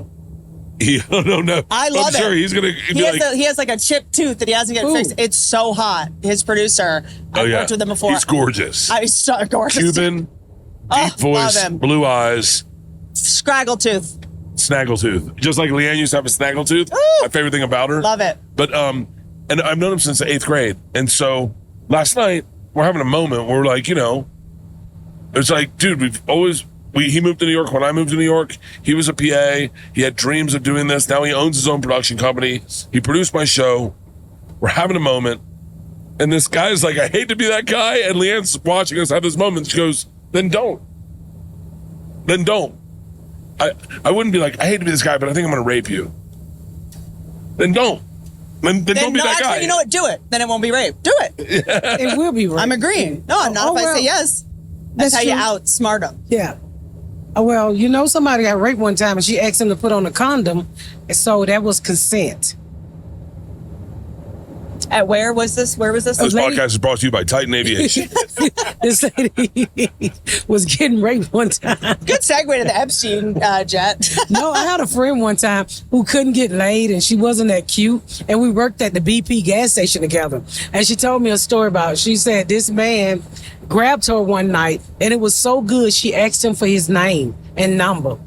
don't know. I love I'm sure it. he's gonna be He has like a chipped tooth that he hasn't get fixed. It's so hot. His producer, I've worked with him before. He's gorgeous. He's so gorgeous. Cuban, deep voice, love him. blue eyes, Scraggle tooth. snaggletooth. Just like Leanne used to have a snaggletooth. Ooh. My favorite thing about her. Love it. But and I've known him since the 8th grade. And so last night we're having a moment where we're like, you know, it's like, dude, he moved to New York when I moved to New York. He was a PA. He had dreams of doing this. Now he owns his own production company. He produced my show. We're having a moment. And this guy's like, I hate to be that guy. And Leanne's watching us have this moment. She goes, then don't. Then don't. I wouldn't be like, I hate to be this guy, but I think I'm going to rape you. Then don't. Then don't be that actually, guy. you know what? Do it. Then it won't be rape. Do it. It will be right. I'm agreeing. No, I'm not Oh, if I well, say yes. That's how true. you outsmart them. Yeah. Well, you know, somebody got raped one time and she asked him to put on a condom, and so that was consent. At where was this? Where was this? This lady- podcast is brought to you by Titan Aviation. This lady was getting raped one time. Good segue to the Epstein jet. No, I had a friend one time who couldn't get laid, and she wasn't that cute, and we worked at the BP gas station together. And she told me a story about, she said this man grabbed her one night, and it was so good she asked him for his name and number.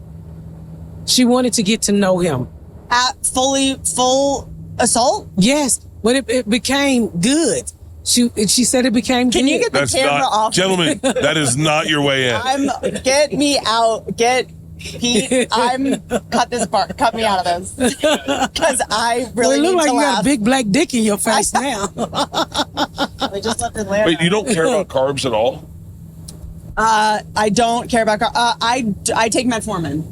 She wanted to get to know him. At full assault? Yes, but it became good. She said it became good. Can you get the That's camera not, off? gentlemen, that is not your way in. Get me out. Pete, cut this part. Cut me out of this. Because I really Well, it need look like to you got a laugh. big black dick in your face now. We just left Atlanta. Wait, you don't care about carbs at all? I don't care about I take metformin.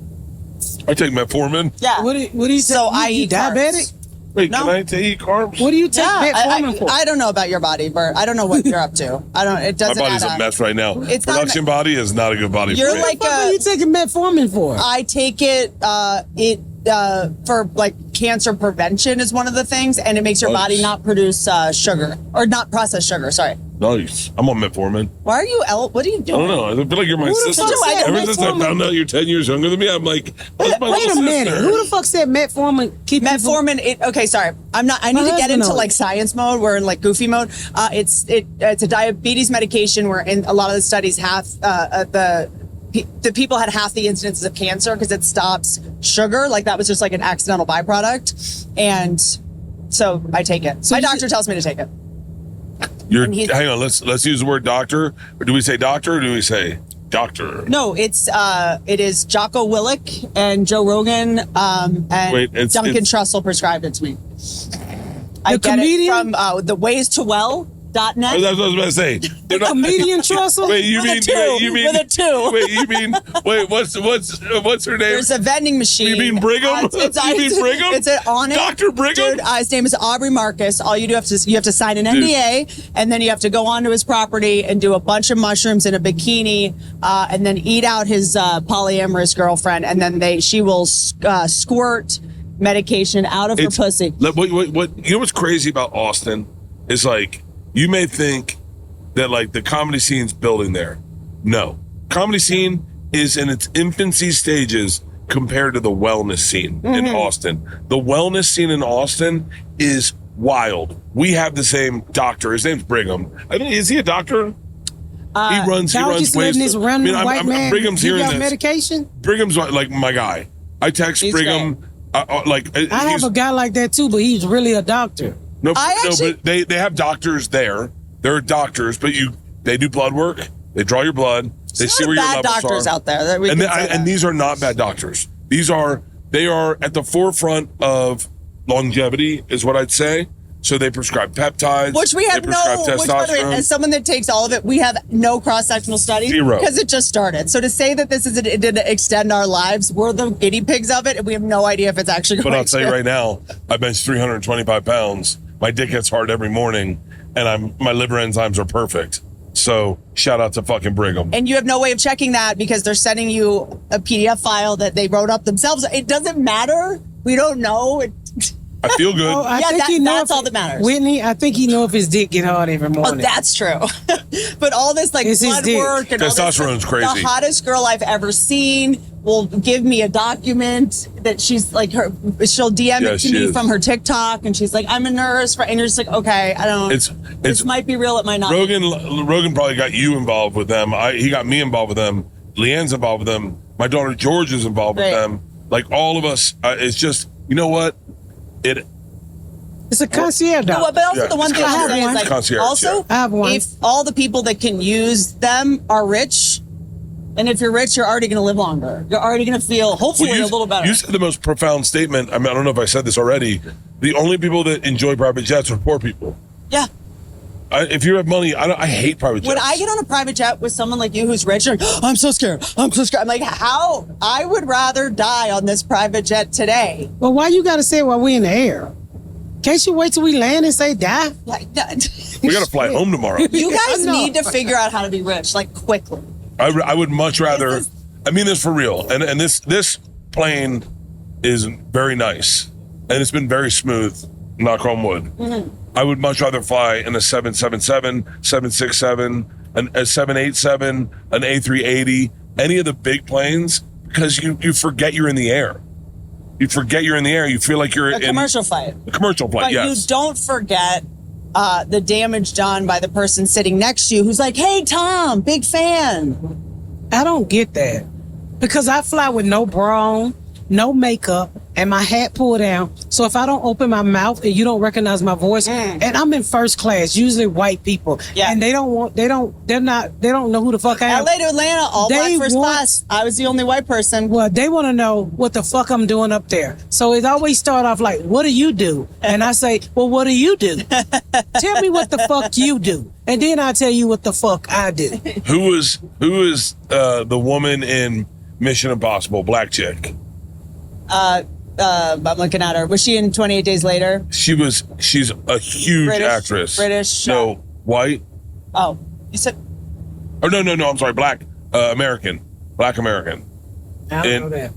I take metformin. Yeah. What do you So take? I You eat diabetic? Wait, No. can I eat carbs? What do you take Yeah, metformin for? I don't know about your body, Bert. I don't know what you're up to. It My doesn't body's add a up. mess right now. It's not Production body is not a good body You're for me. like What are you taking metformin for? I take it for like cancer prevention is one of the things, and it makes your Nice. body not produce sugar or not process sugar. Sorry. Nice. I'm on metformin. Why are you what are you I doing? don't know. I feel like you're my Who the sister. fuck said Ever since I metformin? found out you're 10 years younger than me, I'm like, that's my Wait a little minute. sister. Who the fuck said metformin keep people- Metformin. Okay, sorry. I need My to get husband into knows. like science mode. We're in like goofy mode. It's a diabetes medication where in a lot of the studies the people had half the incidences of cancer because it stops sugar. Like that was just like an accidental byproduct. And so I take it. So My you- doctor tells me to take it. Hang on, let's use the word doctor. Or do we say doctor or do we say doctor? No, it is Jocko Willink and Joe Rogan and Wait, it's- Duncan Trussell prescribed it to me. I The get comedian? it from the ways to well.net. That's what I was about to say. They're not- Comedian Trussell? Wait, you With a mean two. you mean With a two. Wait, you mean what's her name? There's a vending machine. You mean Brigham? You mean Brigham? It's on it. Dr. Brigham? Dude, his name is Aubrey Marcus. All you do you have to sign an NDA, and then you have to go onto his property and do a bunch of mushrooms in a bikini, and then eat out his polyamorous girlfriend, and then she will squirt medication out of her pussy. What you know what's crazy about Austin is like you may think that like the comedy scene's building there. No. Comedy scene is in its infancy stages compared to the wellness scene in Austin. The wellness scene in Austin is wild. We have the same doctor. His name's Brigham. I think is he a doctor? He runs Y'all just ways. letting this random white man Brigham's give hearing y'all this. medication? Brigham's like my guy. I text He's Brigham. I have a guy like that too, but he's really a doctor. No, actually- but they have doctors there. There are doctors, but they do blood work. They draw your blood. They see where your bad levels doctors are. out there. That we And, can say that. and these are not bad doctors. They are at the forefront of longevity, is what I'd say. So they prescribe peptides. Which we have they prescribe which, by the way, testosterone. as someone that takes all of it, we have no cross-sectional studies. Zero. Because it just started. So to say that it did extend our lives, we're the guinea pigs of it, and we have no idea if it's actually going to. But I'll tell you right now, I bench 325 pounds. My dick gets hard every morning, and my liver enzymes are perfect. So shout out to fucking Brigham. And you have no way of checking that because they're sending you a PDF file that they wrote up themselves. It doesn't matter. We don't know. I feel good. Oh, I Yeah, think that- he know that's if- all that matters. Whitney, I think he know if his dick get hard every Oh, morning. that's true. But all this like It's his blood dick. work and all this Testosterone's stuff, crazy. The hottest girl I've ever seen will give me a document that she'll DM Yeah, it to she me is. from her TikTok, and she's like, I'm a nurse, and you're just like, okay, I don't. It's this might be real, it might not. Rogan probably got you involved with them. He got me involved with them. Leanne's involved with them. My daughter George is involved with Right. them. Like all of us, it's just, you know what? It's a concierge No, dog. but also Yeah, the one it's thing I concierge. say is It's like, concierge, also, yeah. I have one. if all the people that can use them are rich, and if you're rich, you're already going to live longer. You're already going to feel hopefully a little better. You said the most profound statement. I mean, I don't know if I said this already. The only people that enjoy private jets are poor people. Yeah. If you have money, I hate private jets. When I get on a private jet with someone like you who's rich, you're like, I'm so scared. I'm so scared. I'm like, how? I would rather die on this private jet today. Well, why you got to say it while we in the air? Can't you wait till we land and say die? Like, we got to fly home tomorrow. you guys I know. need to figure out how to be rich, like quickly. I would much rather. I mean this for real. And this plane is very nice, and it's been very smooth. Knock on wood. Mm-hmm. I would much rather fly in a 777, 767, a 787, an A380, any of the big planes, because you forget you're in the air. You forget you're in the air. You feel like you're A in commercial flight. a commercial flight. But Yes. you don't forget the damage done by the person sitting next to you who's like, hey, Tom, big fan. I don't get that. Because I fly with no bra on, no makeup, and my hat pulled down. So if I don't open my mouth and you don't recognize my voice, and I'm in first class, usually white people, Yeah. and they don't know who the fuck I am. LA to Atlanta, all They black first want- class. I was the only white person. Well, they want to know what the fuck I'm doing up there. So it always start off like, what do you do? And I say, well, what do you do? Tell me what the fuck you do. And then I tell you what the fuck I do. Who is the woman in Mission Impossible, black chick? I'm looking at her. Was she in 28 Days Later? She's a huge British- actress. British, No, white. Oh, you said Or no, I'm sorry, black American. Black American. I don't And- know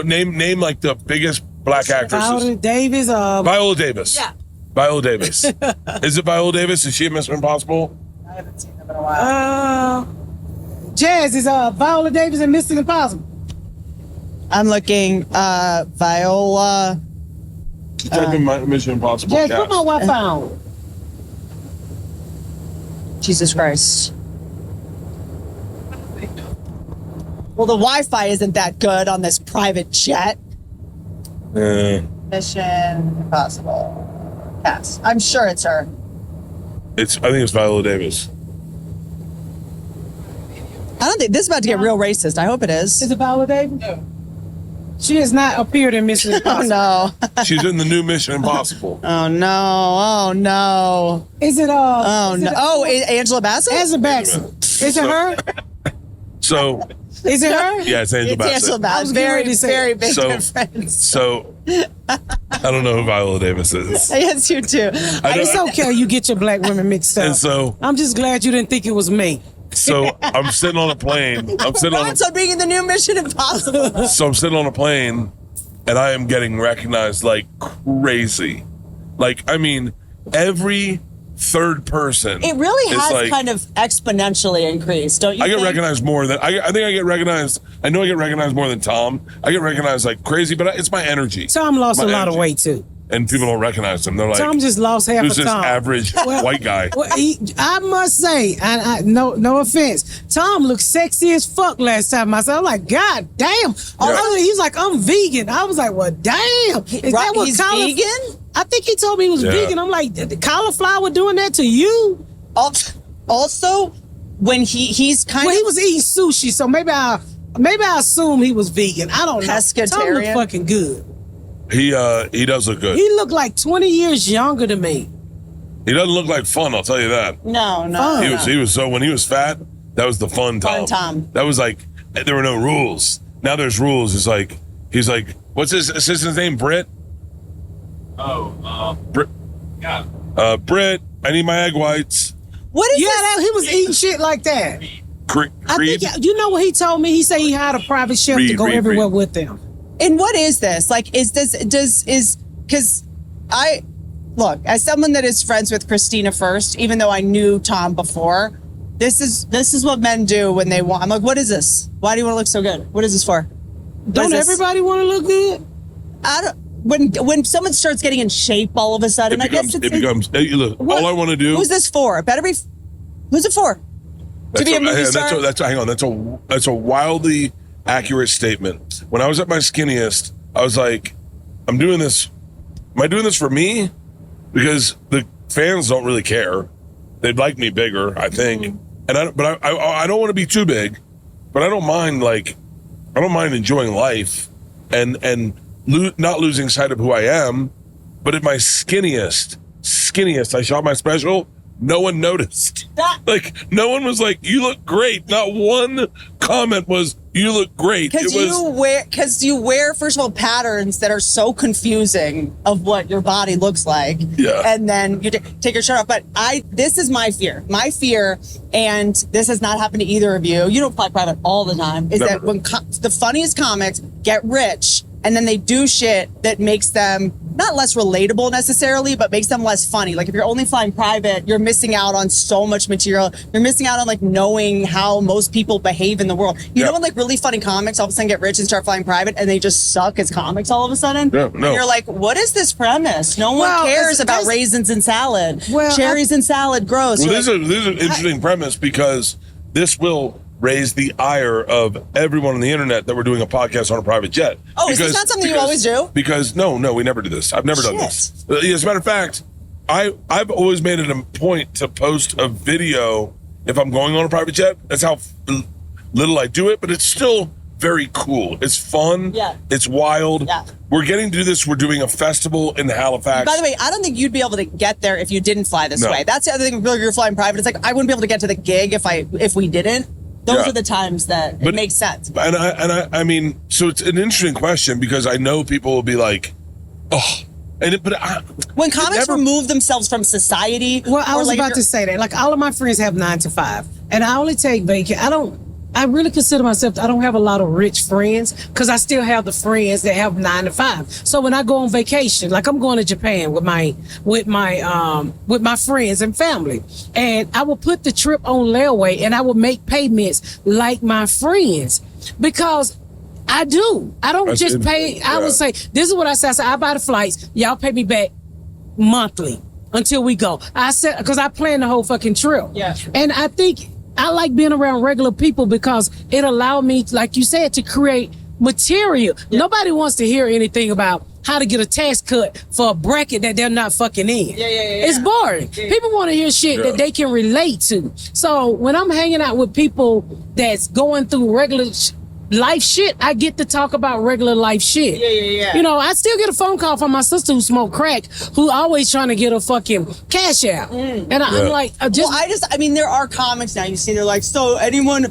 that. Name like the biggest black actresses. Viola Davis, Viola Davis. Yeah. Viola Davis. Is it Viola Davis? Is she in Mission Impossible? I haven't seen them in a while. Jazz is Viola Davis and Mission Impossible. I'm looking, Viola. Type in my Mission Impossible Jazz, cast. put my Wi-Fi on. Jesus Christ. Well, the Wi-Fi isn't that good on this private jet. Mission Impossible. Yes, I'm sure it's her. I think it's Viola Davis. I don't think this is about to get real racist. I hope it is. Is it Viola Davis? No. She has not appeared in Mission Oh Impossible. no! She's in the new Mission Impossible. Oh no! Oh no! Is it Oh is no! it- Oh, Angela Bassett. Angela Bassett. Is it her? So, Is it her? yeah, it's Angela It's Angela Bassett. I Bassett. was getting Very, ready to say very it. big So- difference. So, I don't know who Viola Davis is. Yes, you too. It's okay. You get your black women mixed up. And so, I'm just glad you didn't think it was me. I'm sitting on a plane. I'm sitting on Thoughts on being in the new Mission Impossible? So I'm sitting on a plane, and I am getting recognized like crazy. Like, I mean, every third person. It really is has like, kind of exponentially increased, don't you? I get think? recognized more than I think I get recognized. I know I get recognized more than Tom. I get recognized like crazy, but it's my energy. Tom lost My a lot of energy. weight too. And people don't recognize him. They're like, Tom just lost half who's a this Tom. average white guy? Well, I must say, no offense, Tom looked sexy as fuck last time. I said, I'm like, God damn. He's like, I'm vegan. I was like, well, damn. Is that what He's vegan? I think he told me he was Yeah. vegan. I'm like, the cauliflower doing that to you? Also, when he's kind Well, he of was eating sushi, so maybe I assume he was vegan. I don't know. Tom Pescatarian? looked fucking good. He does look good. He looked like 20 years younger than me. He doesn't look like fun, I'll tell you that. No. He was so, when he was fat, that was the fun Tom. Fun Tom. That was like, there were no rules. Now there's rules. It's like, he's like, what's his assistant's name? Britt? Britt. Yeah. Britt, I need my egg whites. What is that? He was eating shit like that. I Creed? think, you know what he told me? He said he hired a private chef to go everywhere with them. And what is this? Like, because look, as someone that is friends with Christina first, even though I knew Tom before, this is what men do when they want. I'm like, what is this? Why do you want to look so good? What is this for? Don't everybody want to look good? I don't. When someone starts getting in shape all of a sudden, It becomes. Hey, look, all I want to do. Who's this for? It better be. Who's it for? To be a movie star? Hang on. That's a wildly accurate statement. When I was at my skinniest, I was like, I'm doing this. Am I doing this for me? Because the fans don't really care. They'd like me bigger, I think. And I don't want to be too big, but I don't mind enjoying life and not losing sight of who I am. But at my skinniest, I shot my special. No one noticed. Like, no one was like, you look great. Not one comment was, you look great. Because you wear, first of all, patterns that are so confusing of what your body looks like. Yeah. And then you take your shirt off. But this is my fear. My fear, and this has not happened to either of you. You don't fly private all the time. Is Never. that when the funniest comics get rich, and then they do shit that makes them not less relatable necessarily, but makes them less funny. Like if you're only flying private, you're missing out on so much material. You're missing out on like knowing how most people behave in the world. You know when like really funny comics all of a sudden get rich and start flying private and they just suck as comics all of a sudden? Yeah, no. And you're like, what is this premise? No one cares about raisins and salad. Cherries and salad, gross. Well, this is an interesting premise because this will raise the ire of everyone on the internet that we're doing a podcast on a private jet. Oh, is this not something you always do? Because no, we never do this. I've never done this. As a matter of fact, I've always made it a point to post a video if I'm going on a private jet. That's how little I do it, but it's still very cool. It's fun. Yeah. It's wild. Yeah. We're getting to do this. We're doing a festival in Halifax. By the way, I don't think you'd be able to get there if you didn't fly this way. That's the other thing. If you're flying private, it's like I wouldn't be able to get to the gig if we didn't. Those are the times that it makes sense. And I mean, so it's an interesting question because I know people will be like, oh, when comics remove themselves from society. Well, I was about to say that. Like all of my friends have 9 to 5, and I only take vacation. I really consider myself, I don't have a lot of rich friends because I still have the friends that have 9 to 5. So when I go on vacation, like I'm going to Japan with my friends and family, and I will put the trip on layaway and I will make payments like my friends because I do. I don't just pay. I would say, this is what I say. I say, I buy the flights. Y'all pay me back monthly until we go. I said, because I plan the whole fucking trip. Yeah. And I think I like being around regular people because it allowed me, like you said, to create material. Yeah. Nobody wants to hear anything about how to get a tax cut for a bracket that they're not fucking in. Yeah. It's boring. Yeah. People want to hear shit that they can relate to. So when I'm hanging out with people that's going through regular life shit, I get to talk about regular life shit. Yeah. You know, I still get a phone call from my sister who smoked crack, who always trying to get a fucking cash out. And I'm like, I mean, there are comics now, you see, they're like, so anyone,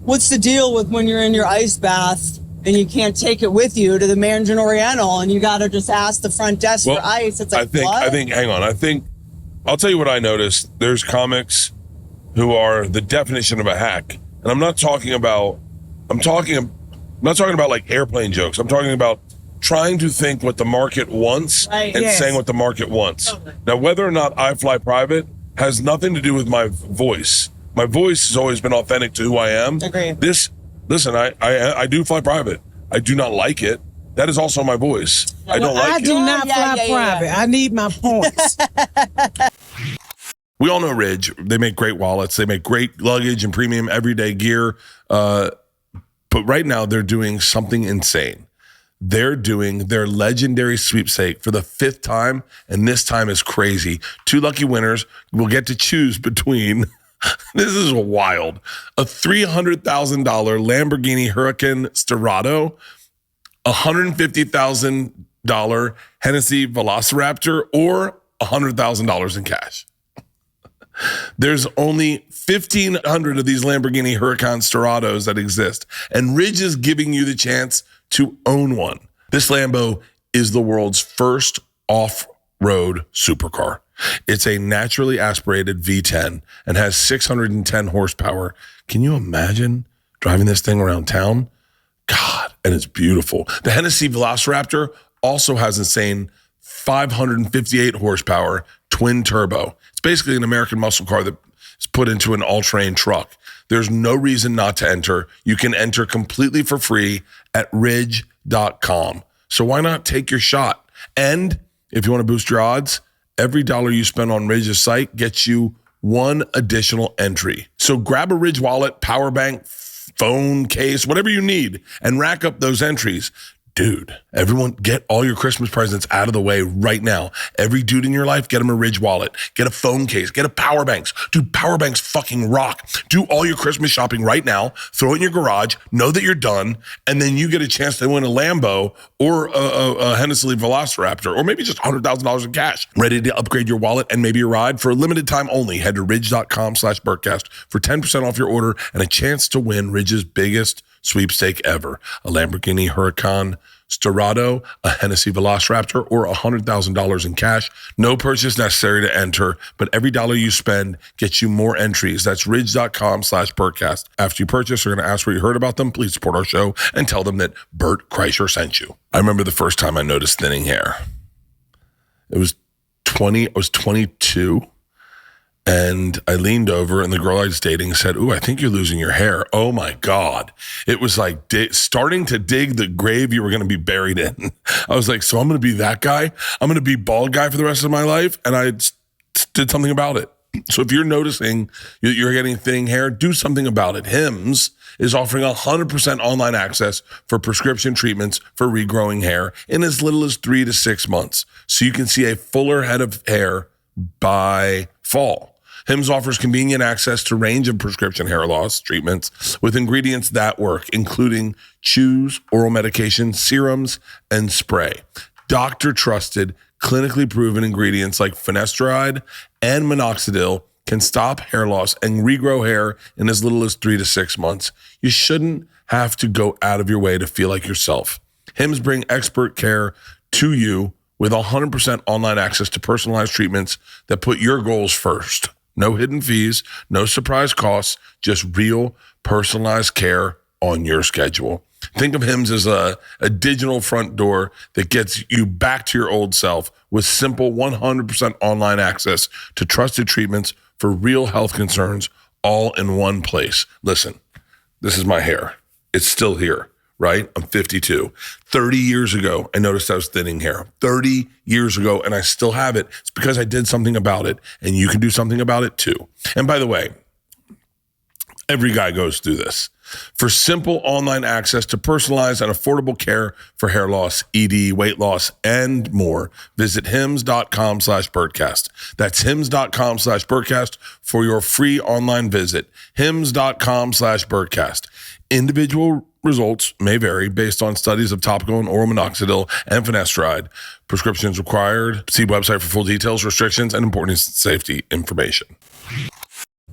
what's the deal with when you're in your ice bath and you can't take it with you to the Mandarin Oriental and you got to just ask the front desk for ice? It's like, I'll tell you what I noticed. There's comics who are the definition of a hack. And I'm not talking about like airplane jokes. I'm talking about trying to think what the market wants and saying what the market wants. Okay. Now, whether or not I fly private has nothing to do with my voice. My voice has always been authentic to who I am. Agreed. Listen, I do fly private. I do not like it. That is also my voice. I don't like it. I do not fly private. I need my points. We all know Ridge. They make great wallets. They make great luggage and premium everyday gear. But right now, they're doing something insane. They're doing their legendary sweepstake for the 5th time, and this time is crazy. 2 lucky winners will get to choose between, this is wild, a $300,000 Lamborghini Huracan Sterrato, $150,000 Hennessy Velociraptor, or $100,000 in cash. There's only 1,500 of these Lamborghini Huracan Storados that exist, and Ridge is giving you the chance to own one. This Lambo is the world's first off-road supercar. It's a naturally aspirated V10 and has 610 horsepower. Can you imagine driving this thing around town? God, and it's beautiful. The Hennessy Velociraptor also has insane 558 horsepower twin turbo. It's basically an American muscle car that is put into an all-terrain truck. There's no reason not to enter. You can enter completely for free at ridge.com. So why not take your shot? And if you want to boost your odds, every dollar you spend on Ridge's site gets you one additional entry. So grab a Ridge wallet, power bank, phone case, whatever you need, and rack up those entries. Dude, everyone get all your Christmas presents out of the way right now. Every dude in your life, get him a Ridge wallet, get a phone case, get a power banks. Dude, power banks fucking rock. Do all your Christmas shopping right now, throw it in your garage, know that you're done, and then you get a chance to win a Lambo or a Hennessy Velociraptor, or maybe just $100,000 in cash. Ready to upgrade your wallet and maybe your ride? For a limited time only, head to ridge.com/Bertcast for 10% off your order and a chance to win Ridge's biggest sweepstake ever. A Lamborghini Huracan Storado, a Hennessy Velociraptor, or $100,000 in cash. No purchase necessary to enter, but every dollar you spend gets you more entries. That's ridge.com/Bertcast. After you purchase, they're going to ask where you heard about them. Please support our show and tell them that Bert Kreischer sent you. I remember the first time I noticed thinning hair. I was 22. And I leaned over, and the girl I was dating said, "Ooh, I think you're losing your hair." Oh my God. It was like starting to dig the grave you were going to be buried in. I was like, so I'm going to be that guy? I'm going to be bald guy for the rest of my life? And I did something about it. So if you're noticing you're getting thinning hair, do something about it. Hims is offering 100% online access for prescription treatments for regrowing hair in as little as 3 to 6 months. So you can see a fuller head of hair by fall. Hims offers convenient access to a range of prescription hair loss treatments with ingredients that work, including chews, oral medication, serums, and spray. Doctor-trusted, clinically proven ingredients like finasteride and minoxidil can stop hair loss and regrow hair in as little as 3 to 6 months. You shouldn't have to go out of your way to feel like yourself. Hims bring expert care to you with 100% online access to personalized treatments that put your goals first. No hidden fees, no surprise costs, just real personalized care on your schedule. Think of Hims as a digital front door that gets you back to your old self with simple 100% online access to trusted treatments for real health concerns all in one place. Listen, this is my hair. It's still here, right? I'm 52. 30 years ago, I noticed I was thinning hair. 30 years ago, and I still have it. It's because I did something about it, and you can do something about it too. And by the way, every guy goes through this. For simple online access to personalized and affordable care for hair loss, ED, weight loss, and more, visit hims.com/Bertcast. That's hims.com/Bertcast for your free online visit. hims.com/Bertcast. Individual results may vary based on studies of topical and oral minoxidil and finasteride. Prescriptions required. See website for full details, restrictions, and important safety information.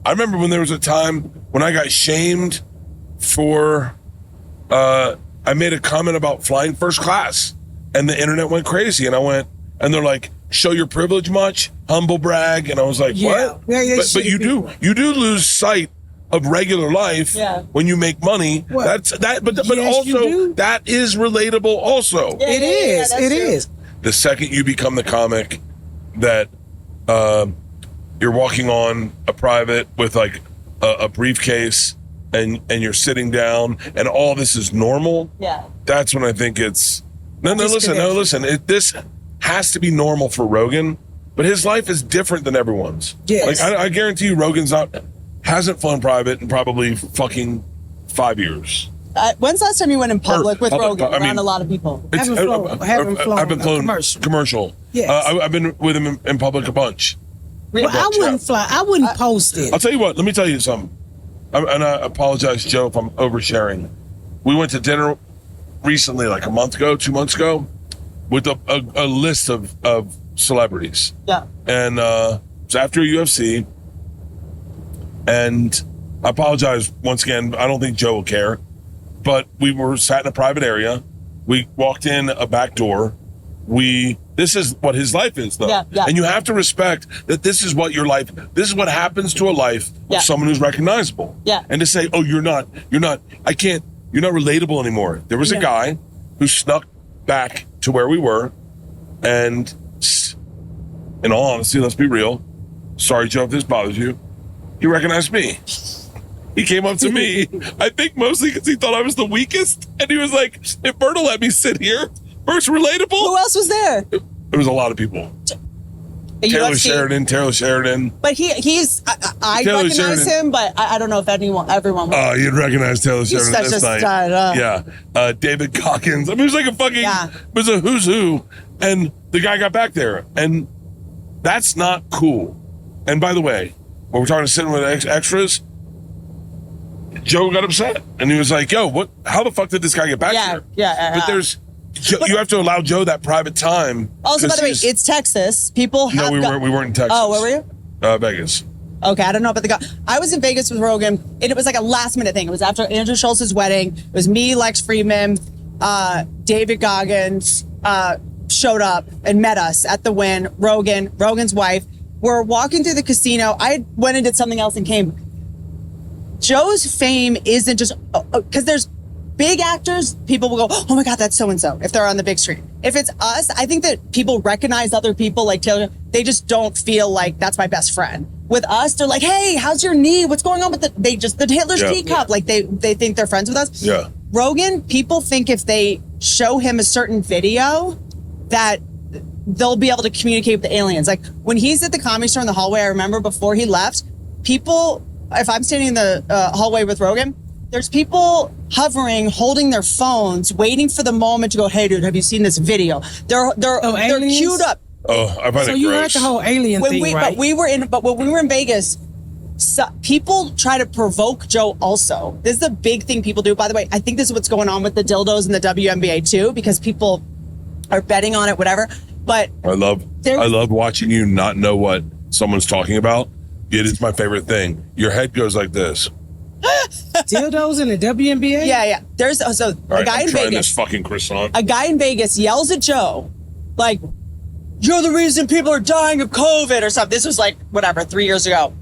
I remember when there was a time when I got shamed for, I made a comment about flying first class, and the internet went crazy, and I went, and they're like, show your privilege much? Humble brag. And I was like, what? Yeah, but you do lose sight of regular life when you make money. Well, that's that, but also that is relatable also. It is. The second you become the comic that you're walking on a private with like a briefcase and you're sitting down and all this is normal, that's when I think it's listen. This has to be normal for Rogan, but his life is different than everyone's. Yes. Like I guarantee you Rogan's hasn't flown private in probably fucking 5 years. When's the last time you went in public with Rogan around a lot of people? I've been flown commercial. Yes. I've been with him in public a bunch. Well, I wouldn't fly. I wouldn't post it. I'll tell you what. Let me tell you something. And I apologize, Joe, if I'm oversharing. We went to dinner recently, like 2 months ago, with a list of celebrities. Yeah. And it's after UFC. And I apologize once again. I don't think Joe will care. But we were sat in a private area. We walked in a back door. This is what his life is, though. Yeah. And you have to respect that this is what your life, this is what happens to a life of someone who's recognizable. Yeah. And to say, oh, you're not relatable anymore. There was a guy who snuck back to where we were. And in all honesty, let's be real. Sorry, Joe, if this bothers you. He recognized me. He came up to me, I think mostly because he thought I was the weakest. And he was like, if Bert will let me sit here, Bert's relatable. Who else was there? There was a lot of people. Taylor Sheridan. But he's I recognize him, but I don't know if everyone. Oh, you'd recognize Taylor Sheridan such this a night. stud, Yeah. David Calkins. I mean, it was like it was a who's who. And the guy got back there. And that's not cool. And by the way, when we're talking to sitting with extras, Joe got upset. And he was like, yo, how the fuck did this guy get back here? Yeah. But you have to allow Joe that private time. Also, by the way, it's Texas. People have we weren't in Texas. Oh, where were you? Vegas. Okay, I don't know about the guy. I was in Vegas with Rogan, and it was like a last minute thing. It was after Andrew Schultz's wedding. It was me, Lex Friedman, David Goggins showed up and met us at the Wynn. Rogan's wife. We're walking through the casino. I went and did something else and came. Joe's fame isn't just because there's big actors. People will go, oh my God, that's so and so if they're on the big screen. If it's us, I think that people recognize other people like Taylor. They just don't feel like that's my best friend. With us, they're like, hey, how's your knee? What's going on with the Hitler's teacup? Like they think they're friends with us. Yeah. Rogan, people think if they show him a certain video that they'll be able to communicate with the aliens. Like when he's at the Comedy Store in the hallway, I remember before he left, people, if I'm standing in the hallway with Rogan, there's people hovering, holding their phones, waiting for the moment to go, hey, dude, have you seen this video? They're queued up. Oh, I find it you gross. heard the whole alien thing, right? But when we were in Vegas, people try to provoke Joe also. This is a big thing people do. By the way, I think this is what's going on with the dildos and the WNBA too, because people are betting on it, whatever. But I love watching you not know what someone's talking about. It is my favorite thing. Your head goes like this. Dildos in the WNBA? Yeah. There's a guy in Vegas. This fucking croissant. A guy in Vegas yells at Joe, like, you're the reason people are dying of COVID or something. This was like, 3 years ago.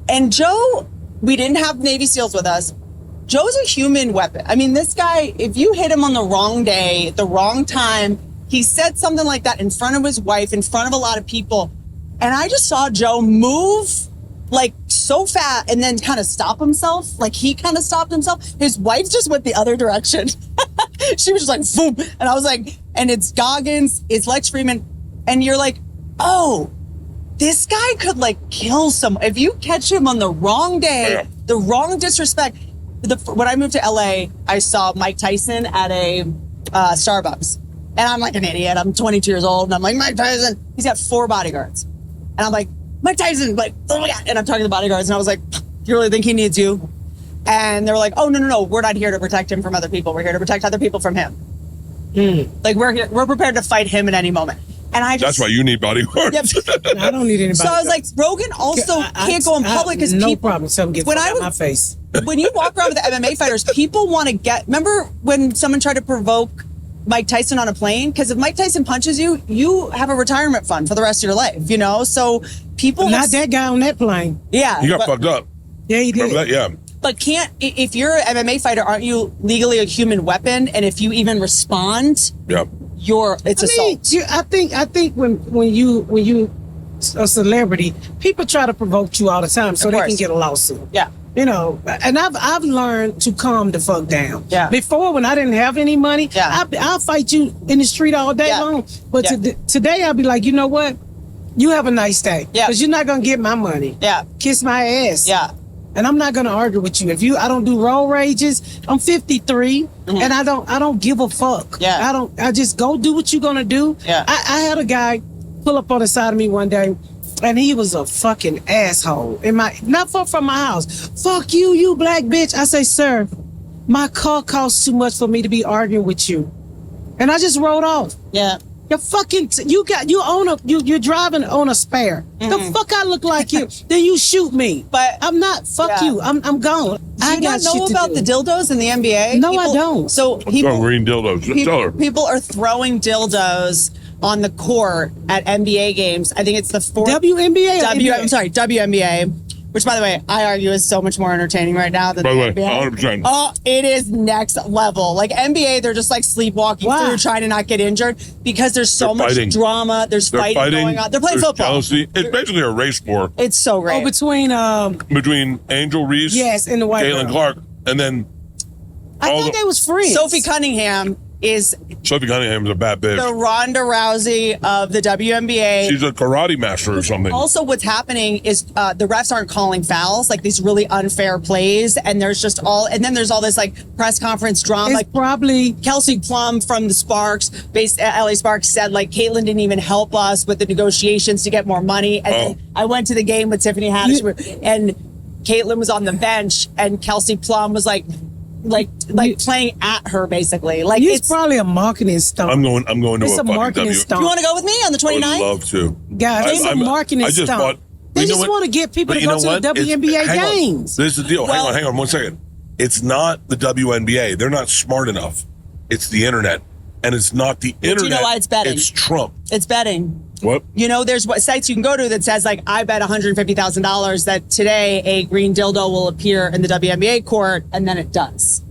And Joe, we didn't have Navy SEALs with us. Joe's a human weapon. I mean, this guy, if you hit him on the wrong day, the wrong time, he said something like that in front of his wife, in front of a lot of people. And I just saw Joe move like so fast and then kind of stop himself. Like he kind of stopped himself. His wife just went the other direction. She was just like, boom. And I was like, and it's Goggins, it's Lex Friedman. And you're like, oh, this guy could like kill someone. If you catch him on the wrong day, the wrong disrespect. When I moved to LA, I saw Mike Tyson at a Starbucks. And I'm like an idiot. I'm 22 years old. And I'm like, Mike Tyson. He's got 4 bodyguards. And I'm like, Mike Tyson, like, oh my God. And I'm talking to the bodyguards. And I was like, you really think he needs you? And they were like, oh, no. We're not here to protect him from other people. We're here to protect other people from him. Like, we're prepared to fight him at any moment. And that's why you need bodyguards. Yep. I don't need anybody. So I was like, Rogan also can't go in public because no problem. Something gets out my face. When you walk around with the MMA fighters, people want to remember when someone tried to provoke Mike Tyson on a plane? Because if Mike Tyson punches you, you have a retirement fund for the rest of your life, you know? So people... Not that guy on that plane. Yeah. He got fucked up. Yeah, he did. Remember that? Yeah. But if you're an MMA fighter, aren't you legally a human weapon? And if you even respond, it's assault. I think when you a celebrity, people try to provoke you all the time so they can get a lawsuit. Yeah. You know, and I've learned to calm the fuck down. Yeah. Before, when I didn't have any money, I'll fight you in the street all day long. But today, I'll be like, you know what? You have a nice day. Yeah. Because you're not gonna get my money. Yeah. Kiss my ass. Yeah. And I'm not gonna argue with you. I don't do road rages. I'm 53, and I don't give a fuck. Yeah. I just go do what you're gonna do. Yeah. I had a guy pull up on the side of me one day. And he was a fucking asshole. Not far from my house. Fuck you, you black bitch. I say, sir, my car costs too much for me to be arguing with you. And I just rode off. Yeah. You're fucking. You're driving on a spare. The fuck I look like you? Then you shoot me. But I'm not. Fuck you. I'm gone. Do you not know about the dildos in the NBA? No, I don't. So green dildos. Just tell her. people are throwing dildos on the court at NBA games. I think it's the fourth WNBA. I'm sorry, WNBA. Which, by the way, I argue is so much more entertaining right now than By the way, NBA. 100%. Oh, it is next level. Like NBA, they're just like sleepwalking through trying to not get injured because there's so much drama. There's fighting going on. They're playing football. Jealousy. It's basically a race war. It's so great. Oh, between Angel Reese, and the white Caitlin girl. Clark, and then I thought they was friends. Sophie Cunningham is Sophie Cunningham is a bad bitch. the Ronda Rousey of the WNBA. She's a karate master or something. Also, what's happening is the refs aren't calling fouls, like these really unfair plays, and there's just and then there's all this like press conference drama. It's like probably Kelsey Plum from the Sparks, based at LA Sparks, said like Caitlin didn't even help us with the negotiations to get more money. And then I went to the game with Tiffany Haddish, and Caitlin was on the bench, and Kelsey Plum was like playing at her basically. Like it's probably a marketing stunt. I'm going to It's a a marketing stunt. You want to go with me on the 29th? I would love to. Guys, it's a marketing stunt. They just want to get people to go to the WNBA games. This is the deal. Hang on 1 second. It's not the WNBA. They're not smart enough. It's the internet. And it's not the internet. Do you know why it's betting? It's Trump. It's betting. What? You know, there's sites you can go to that says like, I bet $150,000 that today a green dildo will appear in the WNBA court, and then it does.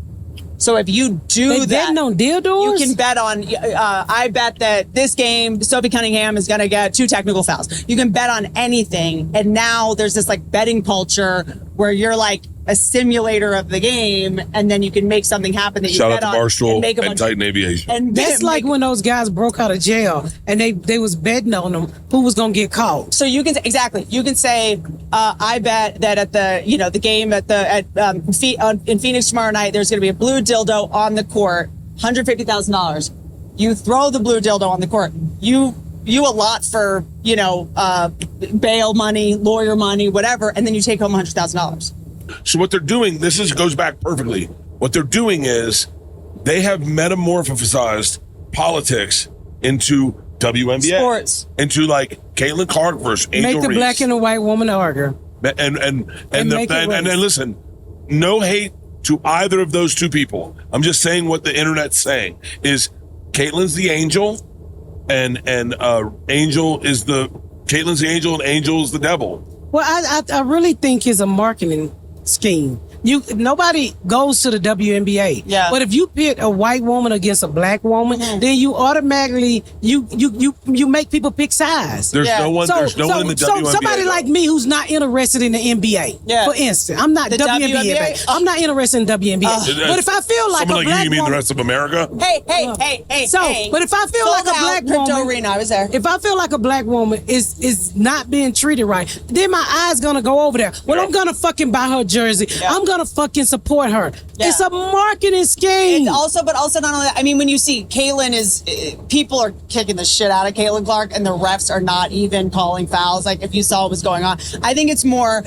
So if you do that, betting on dildos? You can bet on. I bet that this game, Sophie Cunningham is going to get 2 technical fouls. You can bet on anything, and now there's this like betting culture where you're like a simulator of the game, and then you can make something happen that you Shout bet out to on Barstool and Titan Aviation. And that's like when those guys broke out of jail and they was betting on them who was gonna get caught. So you can you can say I bet that at the game in Phoenix tomorrow night there's going to be a blue dildo on the court, $150,000. You throw the blue dildo on the court. You allot for bail money, lawyer money, whatever, and then you take home $100,000. So what they're doing, goes back perfectly. What they're doing is they have metamorphosized politics into WNBA. Sports. Into like Caitlin Clark versus Angel Make the Reese. black and the white woman argue. And listen, no hate to either of those two people. I'm just saying what the internet's saying is Caitlin's the angel and Caitlin's the angel and Angel is the devil. Well, I really think it's a marketing scheme. Nobody goes to the WNBA. Yeah. But if you pit a white woman against a black woman, then you automatically you make people pick sides. There's no one in the WNBA. So somebody like me who's not interested in the NBA, for instance, I'm not WNBA. I'm not interested in WNBA. But if I feel like someone a black you mean woman, the rest of America? Hey. So, but if I feel like a black woman, Arena, I was there. If I feel like a black woman is not being treated right, then my eyes gonna go over there. Well, I'm gonna fucking buy her jersey. I'm gonna fucking support her. Yeah. It's a marketing scheme. But also not only that. I mean, when you see Caitlin people are kicking the shit out of Caitlin Clark, and the refs are not even calling fouls. Like if you saw what was going on, I think it's more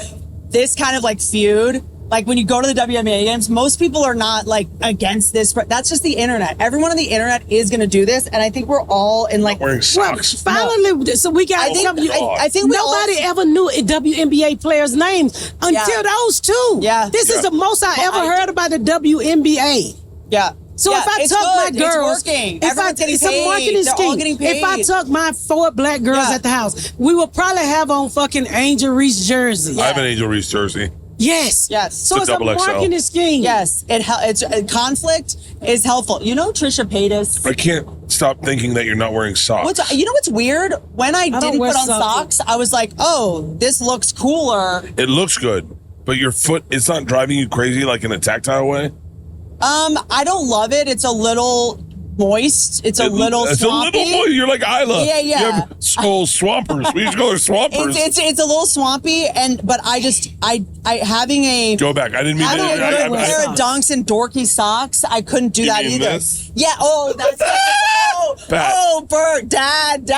this kind of like feud. Like when you go to the WNBA games, most people are not like against this. That's just the internet. Everyone on the internet is going to do this, and I think we're all in like wearing socks. Finally, so we got. I think nobody ever knew WNBA players' names until those two. Yeah, this is the most I ever heard about the WNBA. Yeah. So if I tuck my girls, it's working. Everyone's getting paid. It's a marketing They're scheme. all getting paid. If I tuck my 4 black girls at the house, we will probably have on fucking Angel Reese jersey. I have an Angel Reese jersey. Yes. So it's a marketing scheme. Yes. It's conflict is helpful. You know Trisha Paytas. I can't stop thinking that you're not wearing socks. You know what's weird? When I didn't put on socks, I was like, oh, this looks cooler. It looks good, but your foot, it's not driving you crazy like in a tactile way? I don't love it. It's a little moist. It's a little swampy. A little moist. You're like Isla. Yeah. You have swampers. We used to call her swampers. It's a little swampy, but I having a go back. I didn't mean a pair of dunks and dorky socks. I couldn't do that either. This? Yeah. Oh, that's Bert, Dad.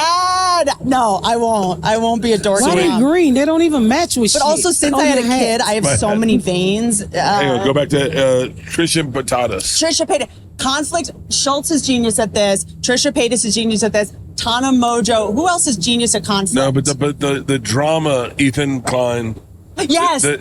No, I won't. I won't be a dorky. Why they green? They don't even match with shit. But also, since I had a kid, I have so many veins. Hang on, go back to Trisha Paytas. Trisha Paytas. conflict. Schultz is genius at this. Trisha Paytas is genius at this. Tana Mojo. Who else is genius at conflict? No, but the drama, Ethan Klein. Yes, The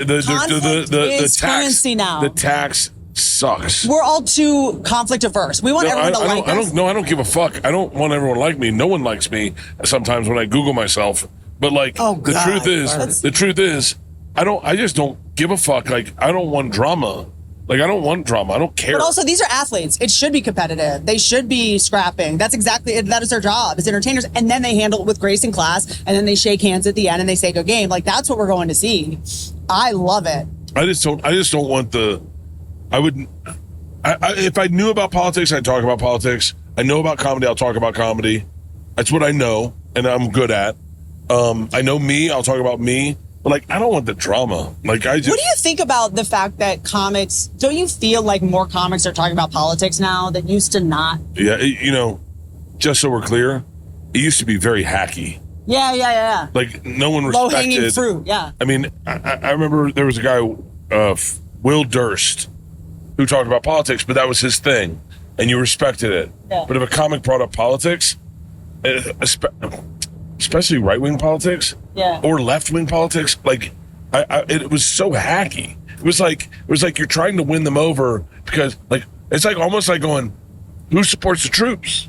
is tax, currency now. The tax sucks. We're all too conflict averse. We want everyone to like us. I don't give a fuck. I don't want everyone to like me. No one likes me sometimes when I Google myself. But like, the truth is, I just don't give a fuck. Like, I don't want drama. Like, I don't want drama. I don't care. But also, these are athletes. It should be competitive. They should be scrapping. That is their job as entertainers. And then they handle it with grace and class. And then they shake hands at the end and they say good game. Like, that's what we're going to see. I love it. I just don't want if I knew about politics, I'd talk about politics. I know about comedy, I'll talk about comedy. That's what I know and I'm good at. I know me, I'll talk about me. But like, I don't want the drama. Like, what do you think about the fact that comics? Don't you feel like more comics are talking about politics now that used to not? Yeah, just so we're clear, it used to be very hacky. Yeah. Like, no one respected. Low-hanging fruit. Yeah. I mean, I remember there was a guy, Will Durst, who talked about politics, but that was his thing, and you respected it. Yeah. But if a comic brought up politics, especially right-wing politics, or left-wing politics, like it was so hacky. It was like you're trying to win them over because like it's like almost like going, who supports the troops?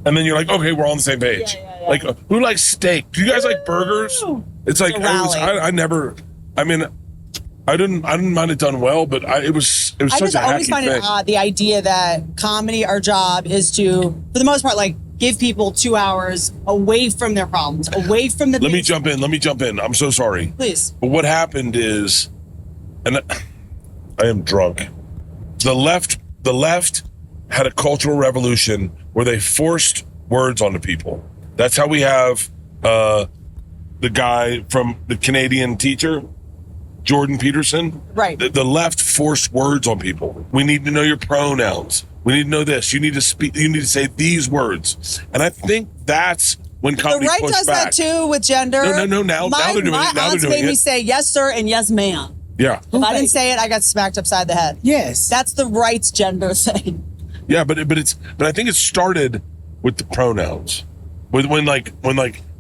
And then you're like, okay, we're all on the same page. Yeah. Like, who likes steak? Do you guys like burgers? It's like I didn't mind it done well, but it was such a hacky thing. I just always find it odd, the idea that comedy, our job is to, for the most part, like, give people 2 hours away from their problems, away from the. Let me jump in. I'm so sorry. Please. But what happened is, and I am drunk. The left had a cultural revolution where they forced words onto people. That's how we have the guy from the Canadian teacher, Jordan Peterson. Right. The left forced words on people. We need to know your pronouns. We need to know this. You need to speak. You need to say these words. And I think that's when comedy pushed back. The right does that too with gender. No. Now they're doing it. My aunts made me say yes, sir, and yes, ma'am. Yeah. If I didn't say it, I got smacked upside the head. Yes. That's the right's gender thing. Yeah, but I think it started with the pronouns. When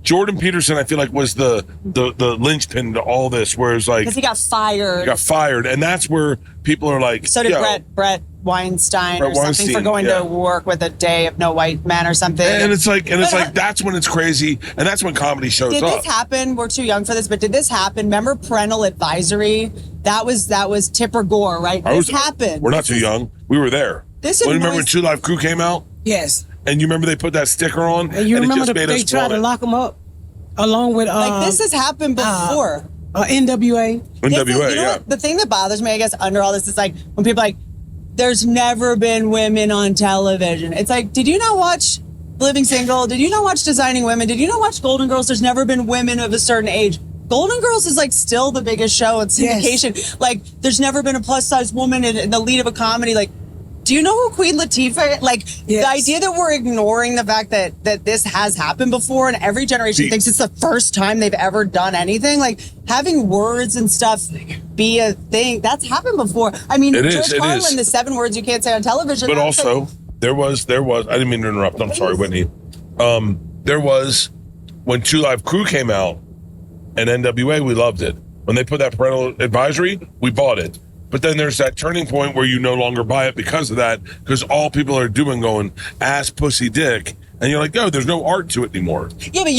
Jordan Peterson, I feel like, was the linchpin to all this, whereas like because he got fired. And that's where people are like. So did Brett Weinstein or something for going to work with a day of no white men or something. And it's like that's when it's crazy, and that's when comedy shows up. Did this happen? We're too young for this, but did this happen? Remember parental advisory? That was Tipper Gore, right? This happened. We're not too young. We were there. Remember when Two Live Crew came out? Yes. And you remember they put that sticker on? And you remember they tried to lock them up along with this has happened before. NWA. Yeah. The thing that bothers me, I guess, under all this is like when people are like, there's never been women on television. It's like, did you not watch Living Single? Did you not watch Designing Women? Did you not watch Golden Girls? There's never been women of a certain age. Golden Girls is like still the biggest show in syndication. Yes. Like, there's never been a plus size woman in the lead of a comedy. Like, do you know who Queen Latifah is? Like, yes. The idea that we're ignoring the fact that this has happened before and every generation thinks it's the first time they've ever done anything. Like, having words and stuff be a thing, that's happened before. I mean, George Carlin, the 7 words you can't say on television. But also, like, there was, I didn't mean to interrupt. I'm sorry, Whitney. There was, when Two Live Crew came out and NWA, we loved it. When they put that parental advisory, we bought it. But then there's that turning point where you no longer buy it because of that, because all people are doing going ass, pussy, dick. And you're like, no, there's no art to it anymore. Yeah, but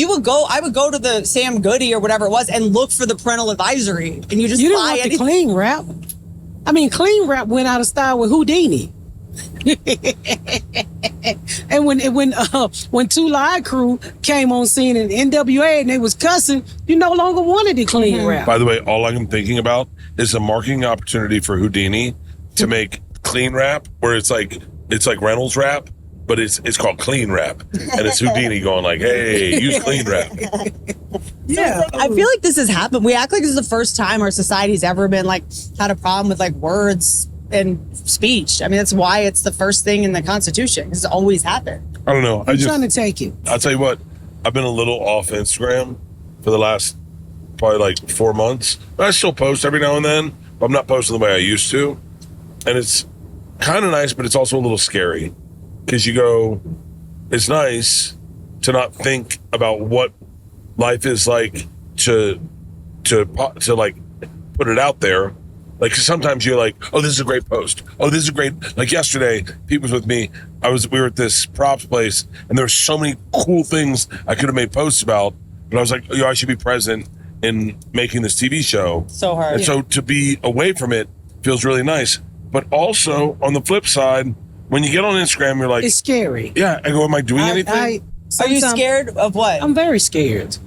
I would go to the Sam Goody or whatever it was and look for the parental advisory. And you just buy didn't want the clean rap. I mean, clean rap went out of style with Houdini. And when Two Live Crew came on scene in NWA and they was cussing, you no longer wanted the clean rap. By the way, all I'm thinking about is a marketing opportunity for Houdini to make clean rap, where it's like Reynolds rap, but it's called clean rap, and it's Houdini going like, "Hey, use clean rap." Yeah, so I feel like this has happened. We act like this is the first time our society's ever been like had a problem with like words and speech. I mean, that's why it's the first thing in the Constitution. It's always happened. I don't know. I'm trying to take it. I'll tell you what. I've been a little off Instagram for the last probably like 4 months. I still post every now and then, but I'm not posting the way I used to. And it's kind of nice, but it's also a little scary. because you go, it's nice to not think about what life is like to like put it out there. Like, 'cause sometimes you're like, oh, this is a great post. Oh, this is a great, like yesterday, Pete was with me. We were at this props place and there were so many cool things I could have made posts about. But I was like, I should be present in making this TV show. So hard. And so to be away from it feels really nice. But also on the flip side, when you get on Instagram, you're like, It's scary. yeah, I go, am I doing anything? Are you scared of what? I'm very scared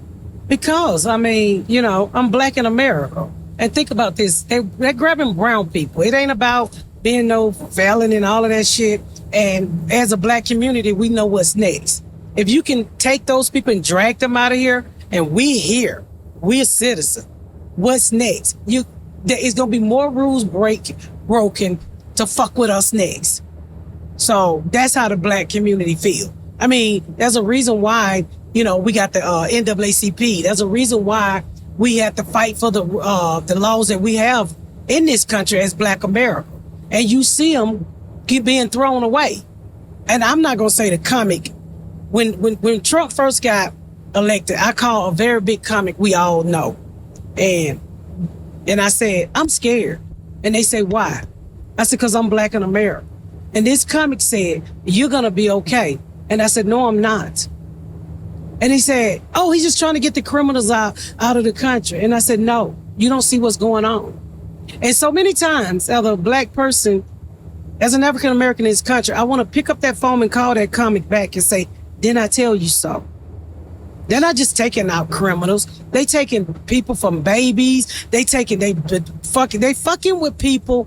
because, I mean, I'm black in America. And think about this. They're grabbing brown people. It ain't about being no felon and all of that shit. And as a black community, we know what's next. If you can take those people and drag them out of here, and we're a citizen, what's next? There's going to be more rules broken to fuck with us next. So that's how the black community feel. I mean, there's a reason why, we got the NAACP. There's a reason why we have to fight for the laws that we have in this country as Black America. And you see them keep being thrown away. And I'm not going to say the comic. When Trump first got elected, I called a very big comic we all know. And I said, I'm scared. And they say, why? I said, because I'm Black in America. And this comic said, you're going to be okay. And I said, no, I'm not. And he said, oh, he's just trying to get the criminals out of the country. And I said, no, you don't see what's going on. And so many times, as a black person, as an African American in this country, I want to pick up that phone and call that comic back and say, didn't I tell you so? They're not just taking out criminals. They taking people from babies. They fucking with people,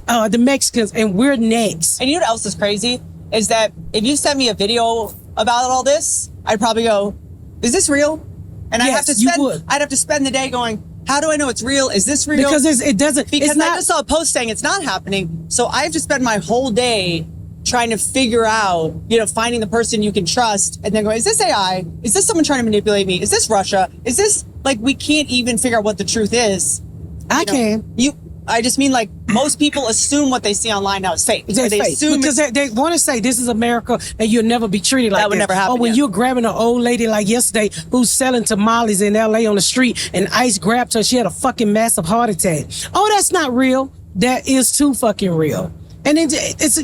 the Mexicans, and we're next. And you know what else is crazy? Is that if you sent me a video about all this, I'd probably go, is this real? And Yes, I'd have to spend the day going, how do I know it's real? Is this real? Because it doesn't. Because it's not, I just saw a post saying it's not happening. So I have to spend my whole day trying to figure out, finding the person you can trust and then going, is this AI? Is this someone trying to manipulate me? Is this Russia? Is this we can't even figure out what the truth is. I just mean most people assume what they see online now is fake. They assume because they want to say this is America and you'll never be treated like that. That would never happen. Or when you're grabbing an old lady like yesterday who's selling tamales in LA on the street and ICE grabbed her, she had a fucking massive heart attack. Oh, that's not real. That is too fucking real. And it's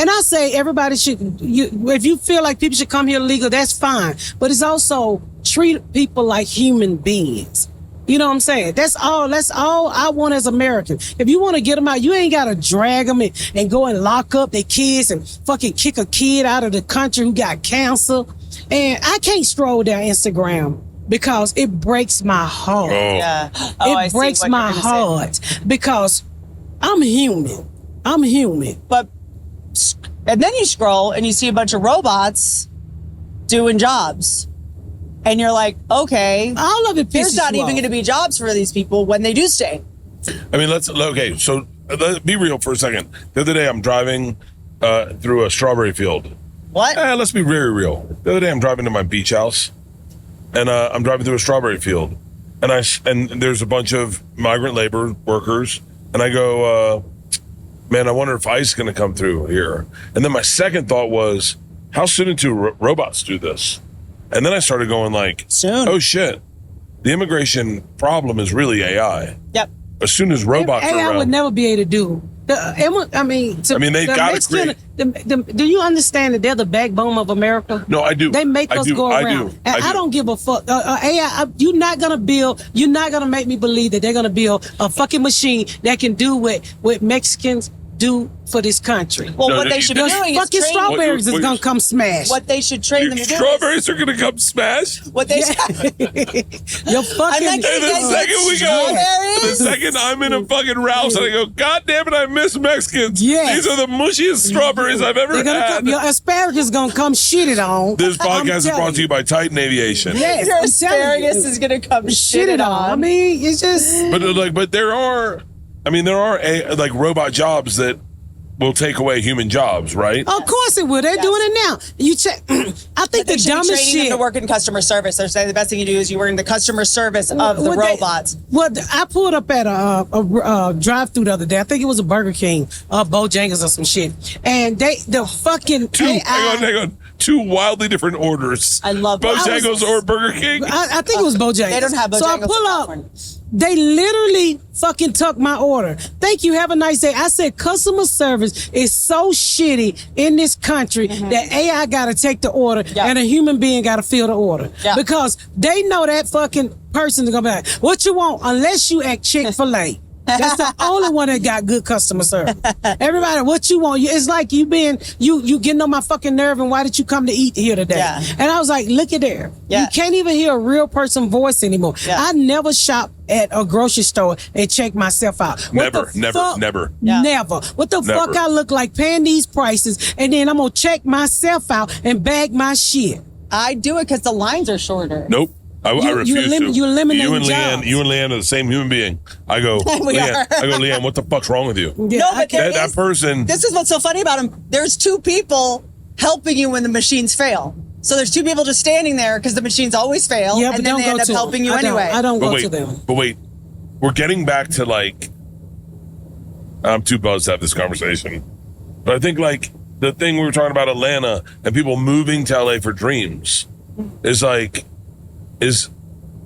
and I say everybody should, if you feel like people should come here legal, that's fine. But it's also treat people like human beings. You know what I'm saying? That's all I want as American. If you want to get them out, you ain't got to drag them and go and lock up their kids and fucking kick a kid out of the country who got cancer. And I can't stroll down Instagram because it breaks my heart. Yeah. It breaks my heart because I'm human. But, and then you scroll and you see a bunch of robots doing jobs. And you're like, okay, all of it pisses there's not you even off. going to be jobs for these people when they do stay. I mean, let's be real for a second. The other day I'm driving through a strawberry field. What? Let's be very real. The other day I'm driving to my beach house and I'm driving through a strawberry field and there's a bunch of migrant labor workers and I go, man, I wonder if ICE is going to come through here. And then my second thought was, how soon until robots do this? And then I started going soon. Oh shit, the immigration problem is really AI. Yep. As soon as robots are AI around. would never be able to do. They got to create. Do you understand that they're the backbone of America? No, I do. They make us go around. And I don't give a fuck. AI, you're not going to make me believe that they're going to build a fucking machine that can do what Mexicans do for this country. Well, what they should be doing is fucking strawberries is going to come smash. What they should train them to do. Strawberries are going to come smash? What they should. You're fucking. The second I'm in a fucking Ralph's and I go, God damn it, I miss Mexicans. Yes. These are the mushiest strawberries I've ever had. Your asparagus is going to come shitted on. This podcast is brought to you by Titan Aviation. Yes, Your asparagus is going to come shitted on. I mean, it's just. But there are robot jobs that will take away human jobs, right? Of course it will. They're doing it now. You check. I think the dumbest training them shit. to work in customer service. They're saying the best thing you do is you work in the customer service of the robots. I pulled up at a drive-through the other day. I think it was a Burger King, Bojangles or some shit. And the fucking Hang on. Two wildly different orders. I love Bojangles or Burger King. I think it was Bojangles. They don't have Bojangles. So I pull up. They literally fucking took my order. Thank you. Have a nice day. I said customer service is so shitty in this country that AI got to take the order and a human being got to fill the order. Yeah. Because they know that fucking person is going to be like, what you want? Unless you at Chick-fil-A. That's the only one that got good customer service. Everybody, what you want? It's like you getting on my fucking nerve, and why did you come to eat here today? Yeah. And I was like, look at there. Yeah. You can't even hear a real person's voice anymore. Yeah. I never shop at a grocery store and check myself out. Never. Never. What the fuck I look like paying these prices, and then I'm going to check myself out and bag my shit. I do it because the lines are shorter. Nope. I refuse to. You eliminate jobs. You and Leanne are the same human being. I go, Leanne, what the fuck's wrong with you? Yeah, no, but that person. This is what's so funny about him. There's two people helping you when the machines fail. So there's two people just standing there because the machines always fail, and then they end up helping you anyway. I don't go to them. But wait, we're getting back to like, I'm too buzzed to have this conversation. But I think like the thing we were talking about Atlanta and people moving to LA for dreams is like, is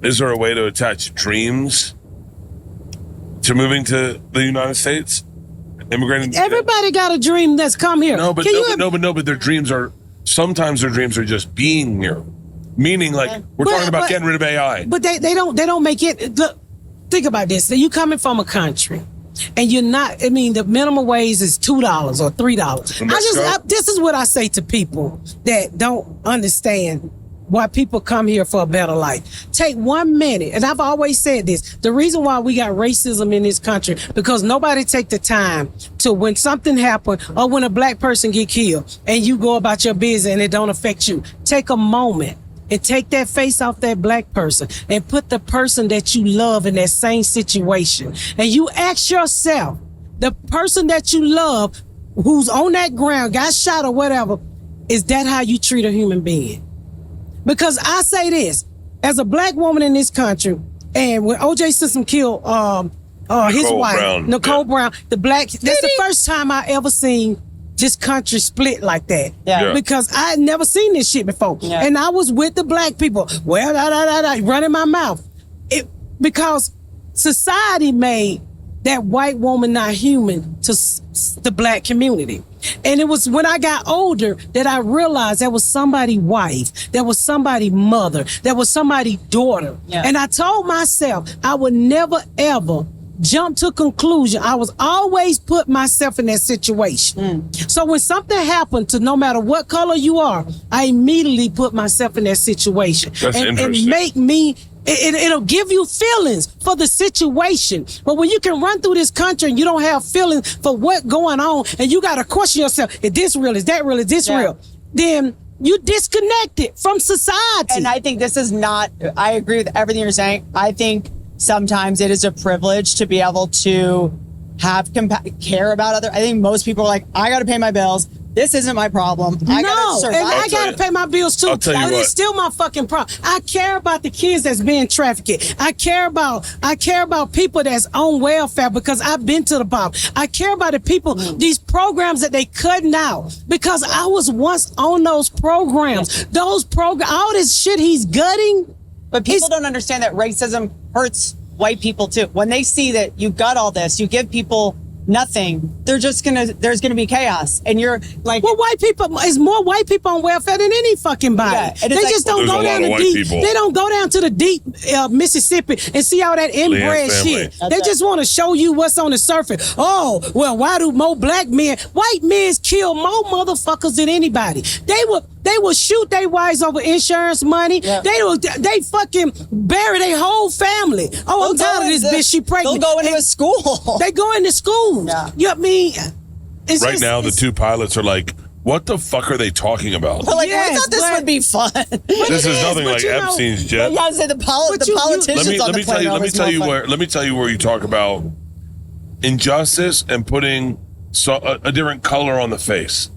there a way to attach dreams to moving to the United States? Immigrating? Everybody got a dream that's come here. But their dreams are, sometimes their dreams are just being here. Meaning like, we're talking about getting rid of AI. But they don't make it, look, think about this. You coming from a country and you're not, the minimum wage is $2 or $3. This is what I say to people that don't understand why people come here for a better life. Take 1 minute, and I've always said this, the reason why we got racism in this country, because nobody take the time to, when something happen or when a black person get killed and you go about your business and it don't affect you, take a moment and take that face off that black person and put the person that you love in that same situation. And you ask yourself, the person that you love who's on that ground, got shot or whatever, is that how you treat a human being? Because I say this, as a black woman in this country, and when O.J. Simpson killed his wife, Nicole Brown, that's the first time I ever seen this country split like that. Yeah. Because I had never seen this shit before. Yeah. And I was with the black people, running my mouth. Because society made that white woman not human to the black community. And it was when I got older that I realized that was somebody's wife, that was somebody's mother, that was somebody's daughter. Yeah. And I told myself I would never, ever jump to conclusion. I was always put myself in that situation. So when something happened to no matter what color you are, I immediately put myself in that situation. That's interesting. And make me, it'll give you feelings for the situation. But when you can run through this country and you don't have feelings for what's going on, and you got to question yourself, is this real? Is that real? Is this real? Then you disconnected from society. And I think this is not, I agree with everything you're saying. I think sometimes it is a privilege to be able to have care about other. I think most people are like, I got to pay my bills. This isn't my problem. I gotta survive. And I gotta pay my bills too. It's still my fucking problem. I care about the kids that's being trafficked. I care about people that's on welfare because I've been to the bottom. I care about the people, these programs that they cutting out because I was once on those programs. All this shit he's gutting. But people don't understand that racism hurts white people too. When they see that you got all this, you give people nothing, there's gonna be chaos. And you're like, well, is more white people on welfare than any fucking body. Yeah, they just don't go down the deep. They don't go down to the deep Mississippi and see all that inbred shit. They just want to show you what's on the surface. Oh, well, why do more black men, white men kill more motherfuckers than anybody? They will shoot their wives over insurance money. Yeah. They fucking bury their whole family. Oh, I'm tired of this bitch. She pregnant. They'll go into a school. They go into school. Yeah. You know what I mean? Right now, the two pilots are like, what the fuck are they talking about? Well, we thought this would be fun. This is nothing like Epstein's jet. Yeah, I say the politicians on the plane. Let me tell you where you talk about injustice and putting a different color on the face.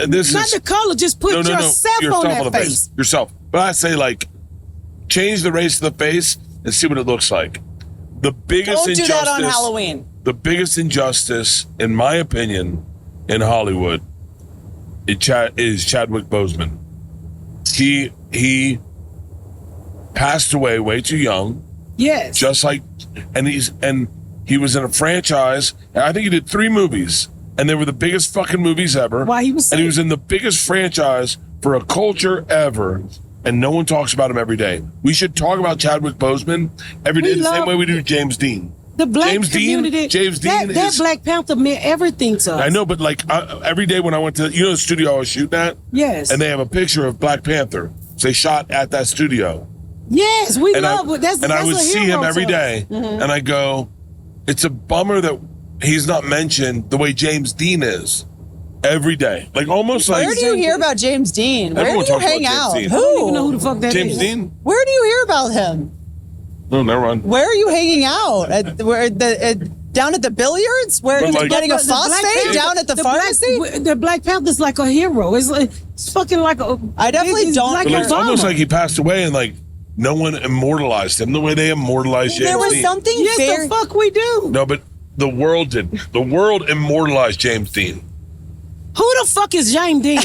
This Not is the color, just put yourself on that face. Yourself. But I say, like, change the race of the face and see what it looks like. The biggest Don't do injustice, that on Halloween. The biggest injustice, in my opinion, in Hollywood, is Chadwick Boseman. He passed away way too young. Yes. Just like, and he was in a franchise. And I think he did 3 movies, and they were the biggest fucking movies ever. While he was and he was in the biggest franchise for a culture ever. And no one talks about him every day. We should talk about Chadwick Boseman every day, the same way we do James Dean. The black James community. James Dean that is, Black Panther meant everything to us. I know, but like every day when I went to, the studio I was shooting at? Yes. And they have a picture of Black Panther. So they shot at that studio. Yes, we And love it. I would see him every day, Mm-hmm. and I go, it's a bummer that he's not mentioned the way James Dean is every day. Like almost like. Where do you hear about James Dean? Where Everyone do you talks about hang James out? Dean. I don't even know who the fuck that is. James Dean? Where do you hear about him? No, never mind. Where are you hanging out? Down at the billiards? Where But you're like- getting a The Black phosphate Panther- down at the pharmacy? the Black Panther's like a hero. It's fucking like a. I definitely it's don't- Like But like, it's Obama. almost like he passed away and like no one immortalized him the way they immortalized James There was Dean. something Yes, very... the fuck we do. No, but the world did. The world immortalized James Dean. Who the fuck is James Dean?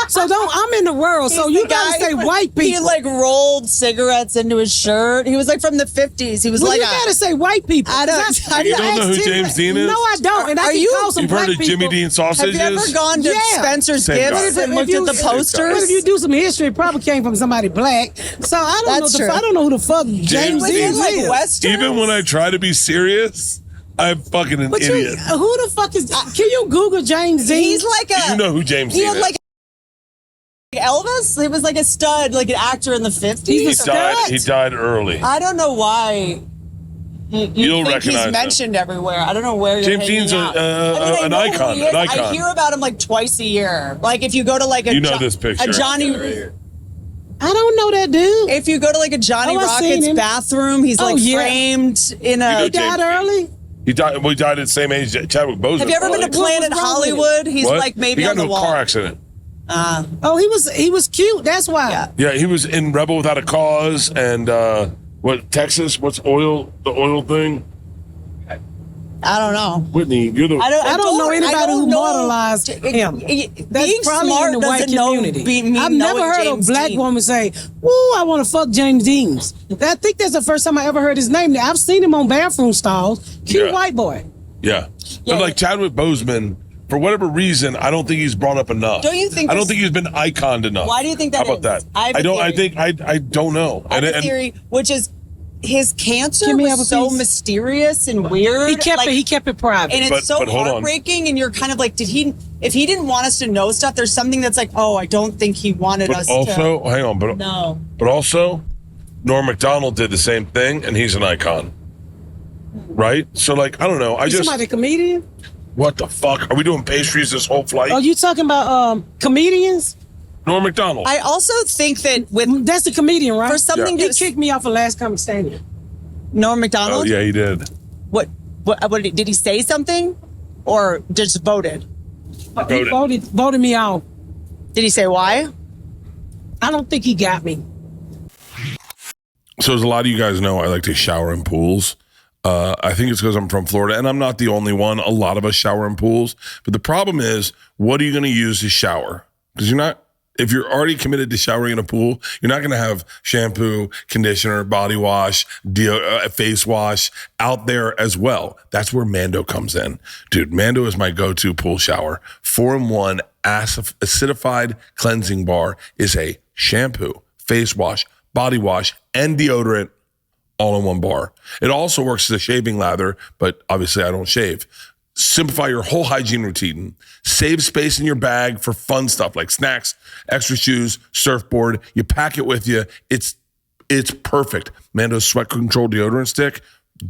So I'm in the world. So He's you the gotta guy- say white people. He like rolled cigarettes into his shirt. He was like from the 50s. He was well, like you gotta say white people. I don't- 'Cause I You don't know who asked him- James Dean is? No, I don't. And I Are can you- call some You've black heard of people. Jimmy Dean Have sausages? you ever gone to Yeah. Spencer's Same Gifts guy. and looked at the But posters? if you do some history, it probably came from somebody black. So I don't That's know. true. I don't know who the fuck James Was Dean it like is. Western? Even when I try to be serious, I'm fucking an But you, idiot. who the fuck is? Can you Google James Dean? He's like a... You know who James He Dean had is. like Elvis? He was like a stud, like an actor in the 50s. He's a He died early. I don't know why you You'll think recognize he's him. mentioned everywhere. I don't know where you're James hanging Dean's out. an know who icon, he is. an icon. I hear about him like twice a year. Like if you go to like a You know this picture. a Johnny. I don't know that dude. If you go to like a Johnny Oh, I've seen Rockets him. bathroom, he's Oh, like yeah. framed in a. You know He died James Dean. early. He died. Well, he died at the same age as Chadwick Boseman. Have you ever been to probably. Planet What was wrong with him? Hollywood? He's What? like maybe he got on the into a wall. car accident. Oh, he was cute. That's why. Yeah. Yeah, he was in Rebel Without a Cause and Texas? What's the oil thing? I don't know. Whitney, you're the. I don't know anybody who know. immortalized him. That's Being probably smart in the white doesn't know. community. I've never heard James a black Dean. woman say, "Woo, I want to fuck James Dean." I think that's the first time I ever heard his name. I've seen him on bathroom stalls. Cute Yeah. white boy. Yeah. Yeah. But like Chadwick Boseman, for whatever reason, I don't think he's brought up enough. Don't you think I don't this- think he's been iconed enough. Why do you think that How about is? that? I have a don't. I theory. think I don't know. I have a And- theory, which is his cancer Give me was up a so piece. mysterious and weird. He kept like, it. He kept it private. and it's But- so but hold on. heartbreaking, and you're kind of like, if he didn't want us to know stuff, there's something that's like, oh, I don't think he wanted But us also, hang on, to. No. but also, Norm Macdonald did the same thing, and he's an icon, right? So, like, I don't know. I You just, somebody comedian? what the fuck? Are we doing pastries this whole flight? Are you talking about comedians? Norm Macdonald. I also think that with That's the comedian, right? For something he to- kicked me off of Last Comic Standing. Norm Oh Macdonald, yeah, he did. what did he say something, or just voted? He voted me off. Did he say why? I don't think he got me. So as a lot of you guys know, I like to shower in pools. I think it's because I'm from Florida, and I'm not the only one. A lot of us shower in pools. But the problem is, what are you going to use to shower? Because if you're already committed to showering in a pool, you're not going to have shampoo, conditioner, body wash, face wash out there as well. That's where Mando comes in. Dude, Mando is my go-to pool shower. 4-in-1 acidified cleansing bar is a shampoo, face wash, body wash, and deodorant all in one bar. It also works as a shaving lather, but obviously I don't shave. Simplify your whole hygiene routine. Save space in your bag for fun stuff like snacks, extra shoes, surfboard. You pack it with you. It's perfect. Mando's sweat control deodorant stick,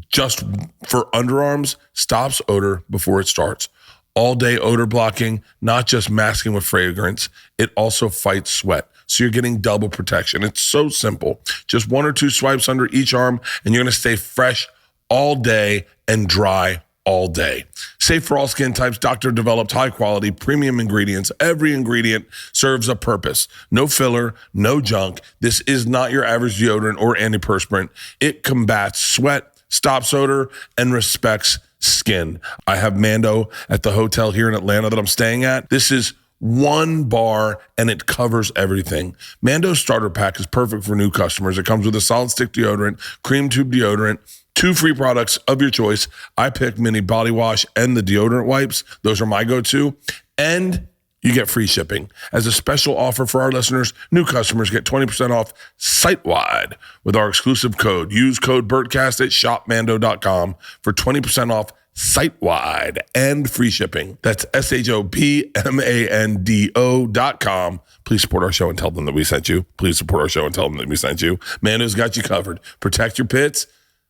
just for underarms, stops odor before it starts. All day odor blocking, not just masking with fragrance. It also fights sweat. So you're getting double protection. It's so simple. Just 1 or 2 swipes under each arm, and you're going to stay fresh all day and dry all day. Safe for all skin types, doctor-developed, high-quality, premium ingredients. Every ingredient serves a purpose. No filler, no junk. This is not your average deodorant or antiperspirant. It combats sweat, stops odor, and respects skin. I have Mando at the hotel here in Atlanta that I'm staying at. This is one bar and it covers everything. Mando's starter pack is perfect for new customers. It comes with a solid stick deodorant, cream tube deodorant, 2 free products of your choice. I picked mini body wash and the deodorant wipes. Those are my go-to. And you get free shipping. As a special offer for our listeners, new customers get 20% off site-wide with our exclusive code. Use code Bertcast at shopmando.com for 20% off site-wide and free shipping. That's shopmando.com. Please support our show and tell them that we sent you. Please support our show and tell them that we sent you. Mando's got you covered. Protect your pits.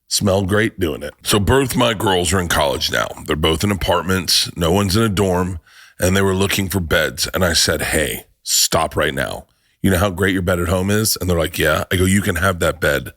Smell great doing it. So both my girls are in college now. They're both in apartments. No one's in a dorm. And they were looking for beds. And I said, hey, stop right now. You know how great your bed at home is? And they're like, yeah. I go, you can have that bed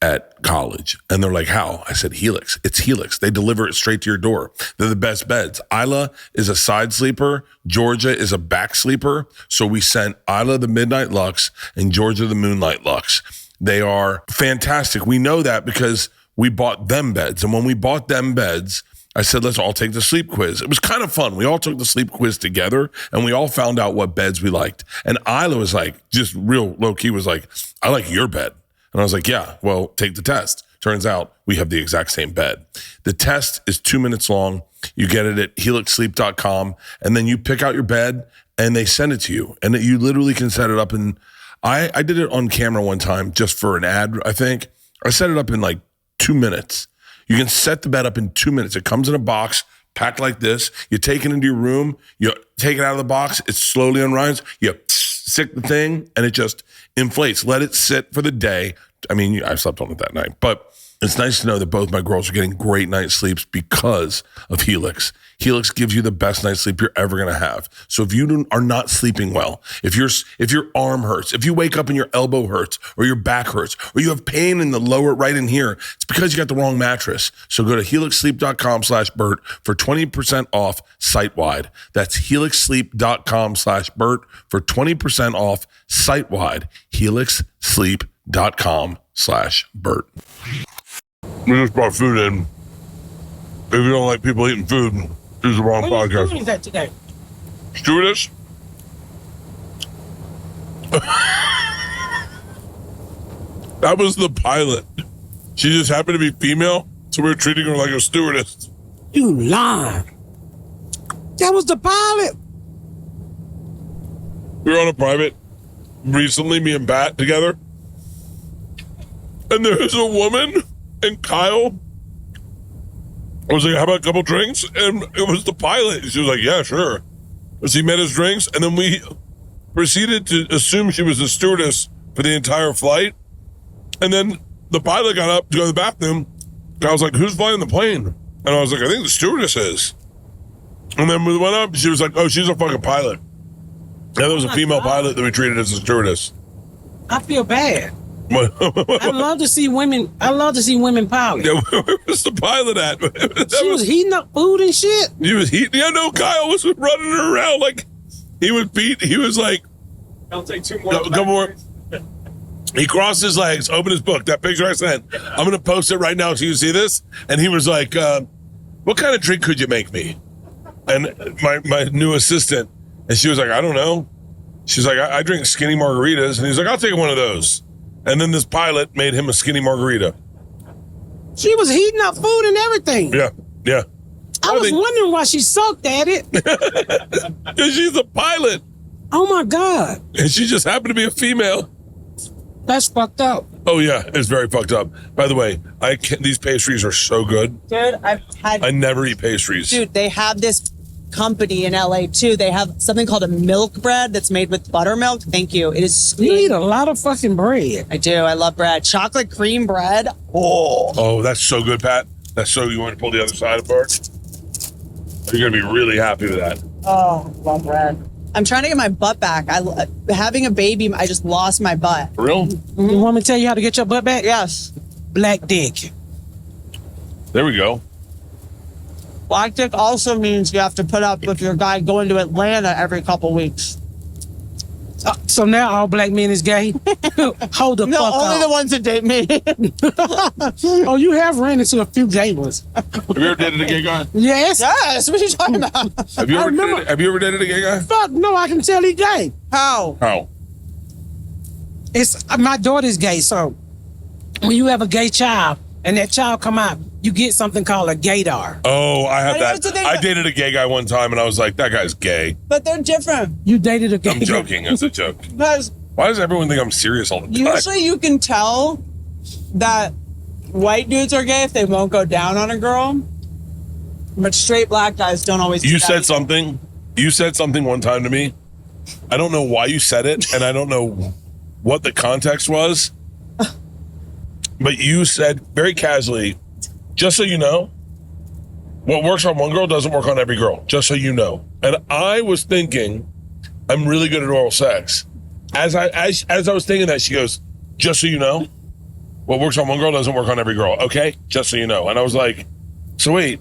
at college. And they're like, how? I said, Helix. It's Helix. They deliver it straight to your door. They're the best beds. Isla is a side sleeper. Georgia is a back sleeper. So we sent Isla the Midnight Lux and Georgia the Moonlight Lux. They are fantastic. We know that because we bought them beds. And when we bought them beds, I said, let's all take the sleep quiz. It was kind of fun. We all took the sleep quiz together and we all found out what beds we liked. And Isla was like, just real low key was like, I like your bed. And I was like, yeah, well, take the test. Turns out we have the exact same bed. The test is 2 minutes long. You get it at helixsleep.com and then you pick out your bed and they send it to you. And you literally can set it up in, I did it on camera one time just for an ad, I think. I set it up in like 2 minutes. You can set the bed up in 2 minutes. It comes in a box, packed like this. You take it into your room. You take it out of the box. It slowly unwinds. You stick the thing, and it just inflates. Let it sit for the day. I mean, I slept on it that night. But it's nice to know that both my girls are getting great night's sleeps because of Helix. Helix gives you the best night's sleep you're ever going to have. So if you are not sleeping well, if your arm hurts, if you wake up and your elbow hurts or your back hurts or you have pain in the lower right in here, it's because you got the wrong mattress. So go to helixsleep.com/Bert for 20% off site-wide. That's helixsleep.com/Bert for 20% off site-wide. helixsleep.com/Bert. We just brought food in. If you don't like people eating food, this is the wrong podcast. What is that today? Stewardess? That was the pilot. She just happened to be female, so we were treating her like a stewardess. You lying. That was the pilot. We were on a private recently, me and Bat together. And there was a woman, and Kyle was like, how about a couple drinks? And it was the pilot. She was like, yeah, sure. So he met his drinks, and then we proceeded to assume she was a stewardess for the entire flight. And then the pilot got up to go to the bathroom. I was like, who's flying the plane? And I was like, I think the stewardess is. And then we went up, she was like, oh, she's a fucking pilot. And there was a female pilot that we treated as a stewardess. I feel bad. I love to see women pilot. Yeah, where was the pilot at? She was heating up food and shit. He was heating. Yeah, no, Kyle was running her around like he was beat. He was like, I'll take 2 more. Couple more. He crossed his legs, opened his book. That picture I sent. I'm gonna post it right now so you can see this. And he was like, "What kind of drink could you make me?" And my new assistant, and she was like, "I don't know." She's like, I drink skinny margaritas," and he's like, "I'll take one of those." And then this pilot made him a skinny margarita. She was heating up food and everything. Yeah. I was wondering why she sucked at it. Because she's a pilot. Oh my God. And she just happened to be a female. That's fucked up. Oh yeah, it's very fucked up. By the way, these pastries are so good. Dude, I never eat pastries. Dude, they have this company in LA too. They have something called a milk bread that's made with buttermilk. Thank you. It is sweet. You eat a lot of fucking bread. I do. I love bread. Chocolate cream bread. Oh, that's so good, Pat. That's so. You want to pull the other side apart? You're gonna be really happy with that. Oh, love bread. I'm trying to get my butt back. Having a baby, I just lost my butt. For real? Mm-hmm. You want me to tell you how to get your butt back? Yes. Black dick. There we go. Black dick also means you have to put up with your guy going to Atlanta every couple weeks. So now all black men is gay? Hold the No, fuck only up. the ones that date me. Oh, you have ran into a few gay ones. Have you ever dated a gay guy? Yes. Yes, what are you talking about? Have you I ever remember- dated, have you ever dated a gay guy? Fuck no, I can tell he gay. How? How? It's my daughter's gay, so when you have a gay child and that child come out, you get something called a gaydar. Oh, I have What's the that. thing I about- dated a gay guy one time, and I was like, that guy's gay. But they're different. You dated a gay I'm joking. It's a joke. Because Why does everyone think I'm serious all the time? usually you can tell that white dudes are gay if they won't go down on a girl. But straight black guys don't always do You that. said something. You said something one time to me. I don't know why you said it, and I don't know what the context was. But you said very casually, just so you know, what works on one girl doesn't work on every girl, just so you know. And I was thinking, I'm really good at oral sex. As I was thinking that, she goes, just so you know, what works on one girl doesn't work on every girl. Okay? Just so you know. And I was like, so wait.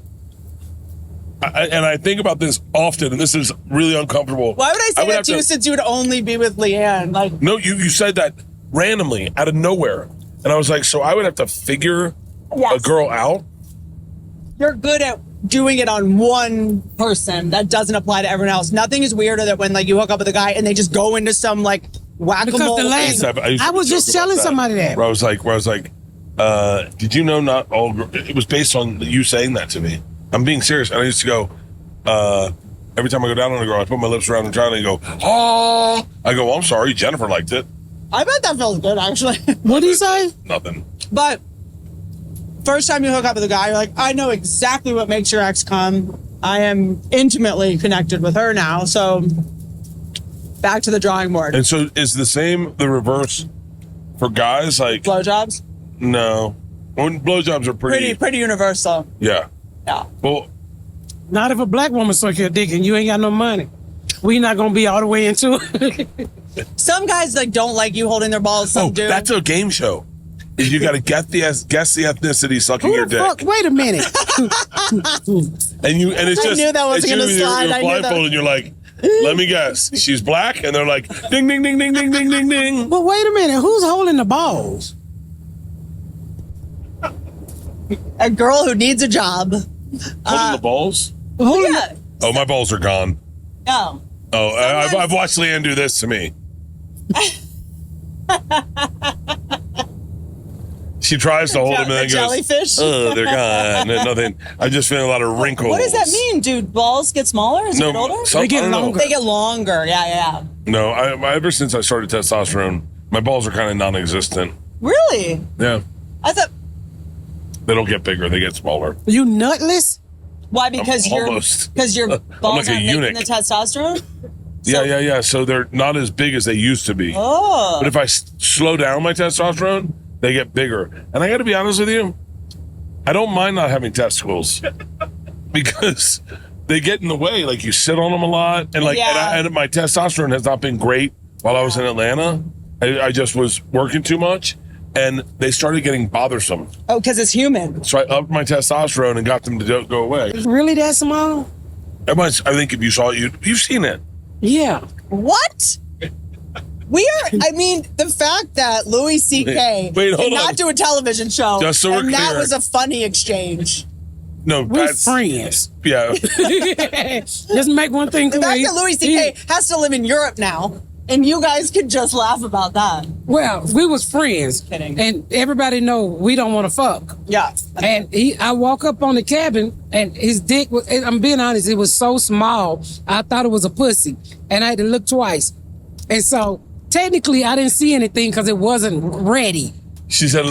And I think about this often, and this is really uncomfortable. Why would I say would that have to you since you would only be with Leanne? Like, No, you said that randomly, out of nowhere. And I was like, so I would have to figure a girl out? you're good at doing it on one person. That doesn't apply to everyone else. Nothing is weirder than when like you hook up with a guy and they just go into some like whack-a-mole. Because the last, I was just telling somebody that. Where I was like, did you know not all, it was based on you saying that to me. I'm being serious. And I used to go, every time I go down on a girl, I put my lips around her vagina and go, oh, I go, well, I'm sorry, Jennifer liked it. I bet that feels good, actually. What did he say? Nothing. But first time you hook up with a guy, you're like, I know exactly what makes your ex come. I am intimately connected with her now. So back to the drawing board. And so is the reverse for guys? Like, Blowjobs? no. When blowjobs are Pretty universal. yeah. Yeah. Well, Not if a black woman suck your dick and you ain't got no money. We not gonna be all the way into it. Some guys like don't like you holding their balls. Some do. that's a game show. You got to guess the ethnicity sucking Who your the dick. fuck? Wait a minute. And it's I just knew that wasn't it's you, gonna slide. You're I knew that. blindfolded and you're like, let me guess. She's black, and they're like, ding, ding, ding, ding, ding, ding, ding, ding. But wait a minute. Who's holding the balls? A girl who needs a job. Holding the balls? Holding Yeah. Oh, my balls are gone. No. Oh, I've watched Leanne do this to me. She tries to hold them and then goes, Jellyfish. oh, they're gone. Nothing. I'm just feeling a lot of wrinkles. What does that mean? Do balls get smaller as you get older? They get longer. They get longer. Yeah. No, I ever since I started testosterone, my balls are kind of non-existent. Really? Yeah. I thought. They don't get bigger, they get smaller. You nutless? Why? Because Almost. your I'm balls like a aren't making eunuch. the testosterone. Yeah. So they're not as big as they used to be. Oh. But if I slow down my testosterone, they get bigger. And I got to be honest with you, I don't mind not having testicles because they get in the way. Like you sit on them a lot, and like, Yeah. and my testosterone has not been great while I was in Atlanta. I just was working too much, and they started getting bothersome. Oh, because it's humid. So I upped my testosterone and got them to go away. Really that small? I think if you saw it, you've seen it. Yeah. What? I mean, the fact that Louis C.K. Wait, did hold not on. do a television show, Just so we're and that clear. was a funny exchange. No, We're that's friends. yeah. Just make one thing The clear. fact that Louis C.K. has to live in Europe now, and you guys could just laugh about that. Well, we was friends. Kidding. And everybody know we don't want to fuck. Yeah. And I walk up on the cabin and his dick was, I'm being honest, it was so small, I thought it was a pussy. And I had to look twice. And so technically I didn't see anything because it wasn't ready. She said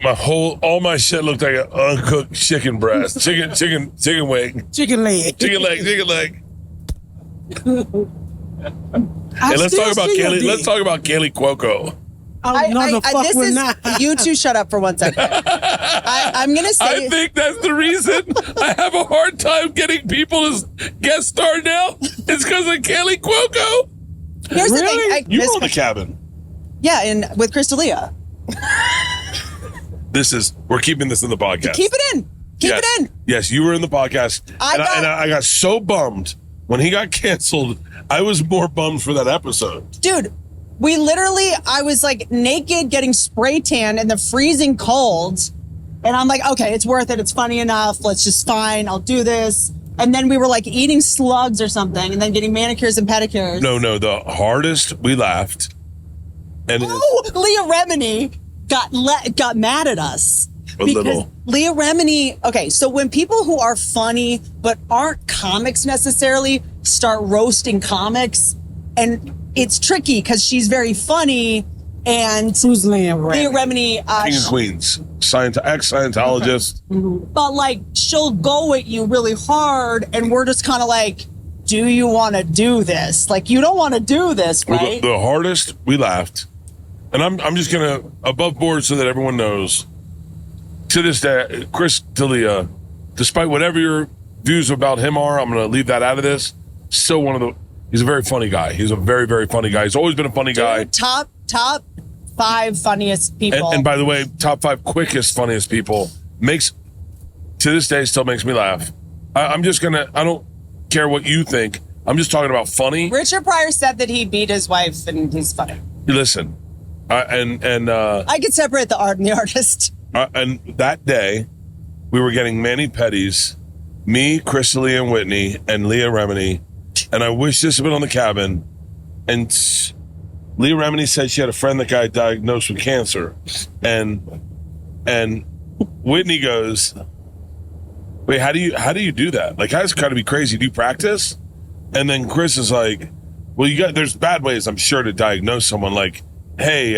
all my shit looked like an uncooked chicken breast, chicken wing, Chicken leg. chicken leg. I Hey, let's still talk about see your Kaylee. dick. Let's talk about Kaylee Cuoco. Oh, no, the fuck this we're is, not. you two shut up for 1 second. I'm going to say. I think that's the reason I have a hard time getting people as guest star now. It's because of Kaylee Cuoco. Here's the Really? thing. You own the cabin. Yeah, with Crystalia. We're keeping this in the podcast. Keep it in. Keep it in. Yes, you were in the podcast. I got so bummed when he got canceled. I was more bummed for that episode. Dude, I was like naked getting spray tan in the freezing cold. And I'm like, okay, it's worth it. It's funny enough. Let's just fine. I'll do this. And then we were like eating slugs or something and then getting manicures and pedicures. No, the hardest we laughed. And Leah Remini got mad at us. Because Leah Remini, okay, so when people who are funny but aren't comics necessarily start roasting comics, and it's tricky because she's very funny. And who's Leah Remini? Leah Remini, King of Queens, ex-Scientologist. But like, she'll go at you really hard, and we're just kind of like, do you want to do this? Like, you don't want to do this, right? The hardest we laughed, and I'm just gonna above board so that everyone knows. To this day, Chris D'Elia, despite whatever your views about him are, I'm gonna leave that out of this. Still he's a very funny guy. He's a very, very funny guy. He's always been a funny guy. Top 5 funniest people. And by the way, top 5 quickest, funniest people to this day still makes me laugh. I don't care what you think. I'm just talking about funny. Richard Pryor said that he beat his wife and he's funny. Listen, I could separate the art and the artist. And that day, we were getting mani-pedis, me, Chris D'Elia, and Whitney, and Leah Remini. And I wish this had been on the cabin. And Leah Remini said she had a friend that got diagnosed with cancer. And Whitney goes, wait, how do you do that? Like, that's kind of be crazy. Do you practice? And then Chris is like, well, there's bad ways, I'm sure, to diagnose someone. Like, hey,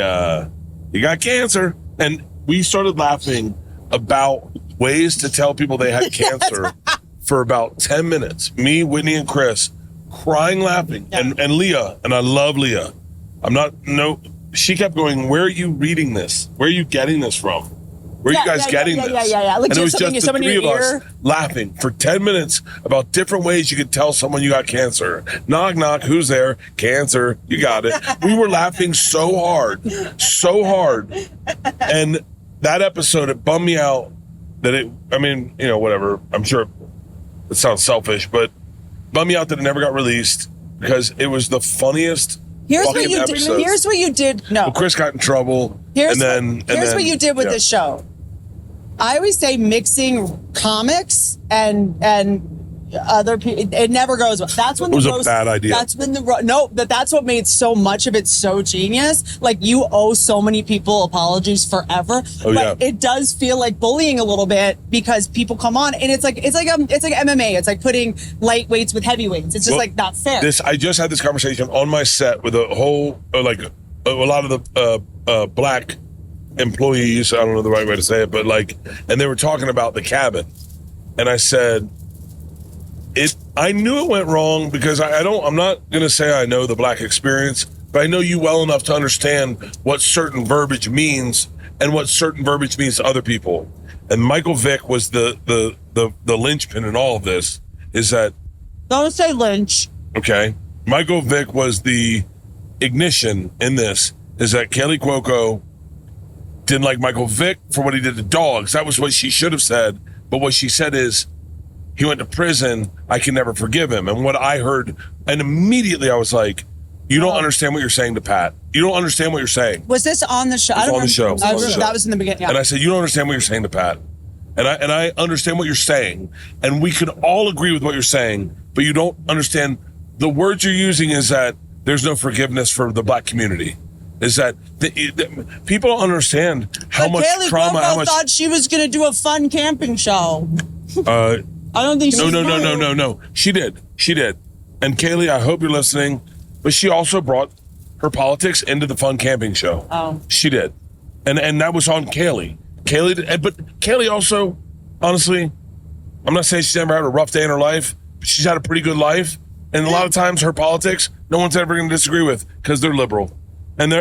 you got cancer. And we started laughing about ways to tell people they had cancer for about 10 minutes. Me, Whitney, and Chris crying, laughing. Yeah. And Leah, and I love Leah. She kept going, where are you reading this? Where are you getting this from? Where are you guys getting this? Yeah. Like, and it was just the three of us laughing for 10 minutes about different ways you could tell someone you got cancer. Knock, knock, who's there? Cancer, you got it. We were laughing so hard. And that episode, it bummed me out that whatever. I'm sure it sounds selfish, but bummed me out that it never got released because it was the funniest. Here's what you did. No. Well, Chris got in trouble. Here's what you did with the show. I always say mixing comics and other people, it never goes well. That's when it was a bad idea. That's when that's what made so much of it so genius. Like, you owe so many people apologies forever. It does feel like bullying a little bit because people come on and it's like MMA. It's like putting lightweights with heavyweights. It's just not fair. I just had this conversation on my set with a lot of the black employees. I don't know the right way to say it, but and they were talking about the cabin, and I said, I knew it went wrong because I'm not going to say I know the black experience, but I know you well enough to understand what certain verbiage means and what certain verbiage means to other people. And Michael Vick was the linchpin in all of this, is that... Don't say lynch. Okay. Michael Vick was the ignition in this, is that Kaylee Cuoco didn't like Michael Vick for what he did to dogs. That was what she should have said. But what she said is, he went to prison, I can never forgive him. And what I heard, and immediately I was like, you don't understand what you're saying to Pat. You don't understand what you're saying. Was this on the show? It was on the show. That was in the beginning. Yeah. And I said, you don't understand what you're saying to Pat. And I understand what you're saying. And we can all agree with what you're saying, but you don't understand. The words you're using is that there's no forgiveness for the black community. Is that people don't understand how much trauma. Kaylee Cuoco thought she was going to do a fun camping show. I don't think so. No. She did. And Kaylee, I hope you're listening, but she also brought her politics into the fun camping show. Oh. She did. And that was on Kaylee. But Kaylee also, honestly, I'm not saying she's never had a rough day in her life, but she's had a pretty good life. And a lot of times her politics, no one's ever going to disagree with because they're liberal. And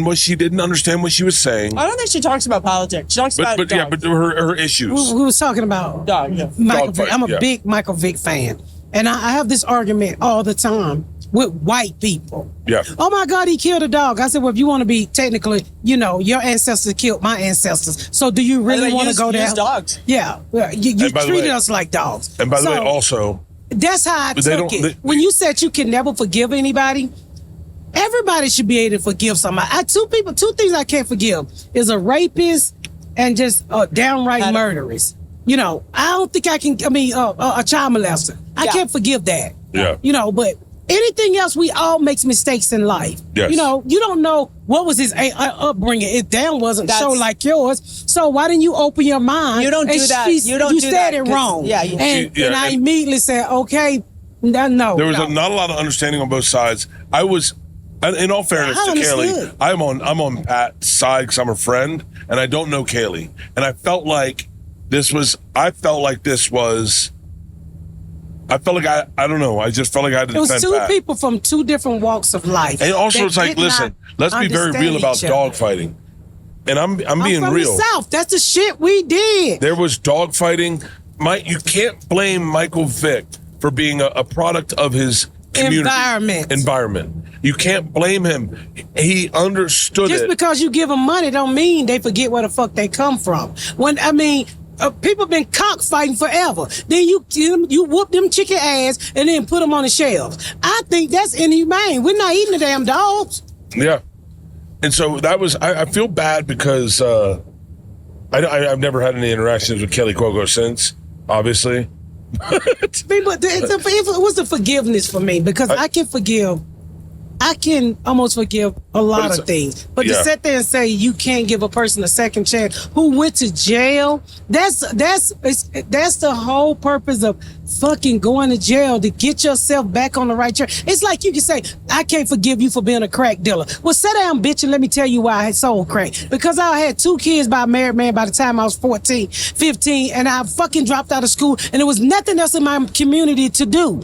what she didn't understand what she was saying. I don't think she talks about politics. She talks about dogs. But her issues. We was talking about dog. Yeah. Michael Vick. I'm a big Michael Vick fan, and I have this argument all the time with white people. Yeah. Oh my God, he killed a dog. I said, well, if you want to be technically, your ancestors killed my ancestors. So do you really want to go there? Use dogs. Yeah. You treated us like dogs. And by the way, also, that's how I took it. When you said you can never forgive anybody, everybody should be able to forgive somebody. Two things I can't forgive is a rapist and just a downright murderess. I don't think I can, a child molester. I can't forgive that. Yeah. But anything else, we all makes mistakes in life. Yes. You don't know what was his upbringing. It damn wasn't so like yours. So why didn't you open your mind? You don't do that. You said it wrong. Yeah. And I immediately said, okay, no. There was not a lot of understanding on both sides. I was, in all fairness to Kaylee, I'm on Pat's side because I'm a friend, and I don't know Kaylee. And I felt like this was, I don't know. I just felt like I had to defend Pat. It was two people from two different walks of life. And also it's like, listen, let's be very real about dogfighting. And I'm being from real. The South. That's the shit we did. There was dogfighting. You can't blame Michael Vick for being a product of his community. Environment. You can't blame him. He understood Just because you give them money don't mean they forget where the fuck they come from. People been cockfighting forever. Then you whoop them chicken ass and then put them on the shelves. I think that's inhumane. We're not eating the damn dogs. Yeah. And so that was, I feel bad because I've never had any interactions with Kelly Cuoco since, obviously. But it was the forgiveness for me because I can almost forgive a lot of things. But to sit there and say you can't give a person a second chance who went to jail, that's the whole purpose of fucking going to jail, to get yourself back on the right track. It's like you can say, I can't forgive you for being a crack dealer. Well, sit down, bitch, and let me tell you why I had sold crack. Because I had 2 kids by a married man by the time I was 14, 15, and I fucking dropped out of school, and there was nothing else in my community to do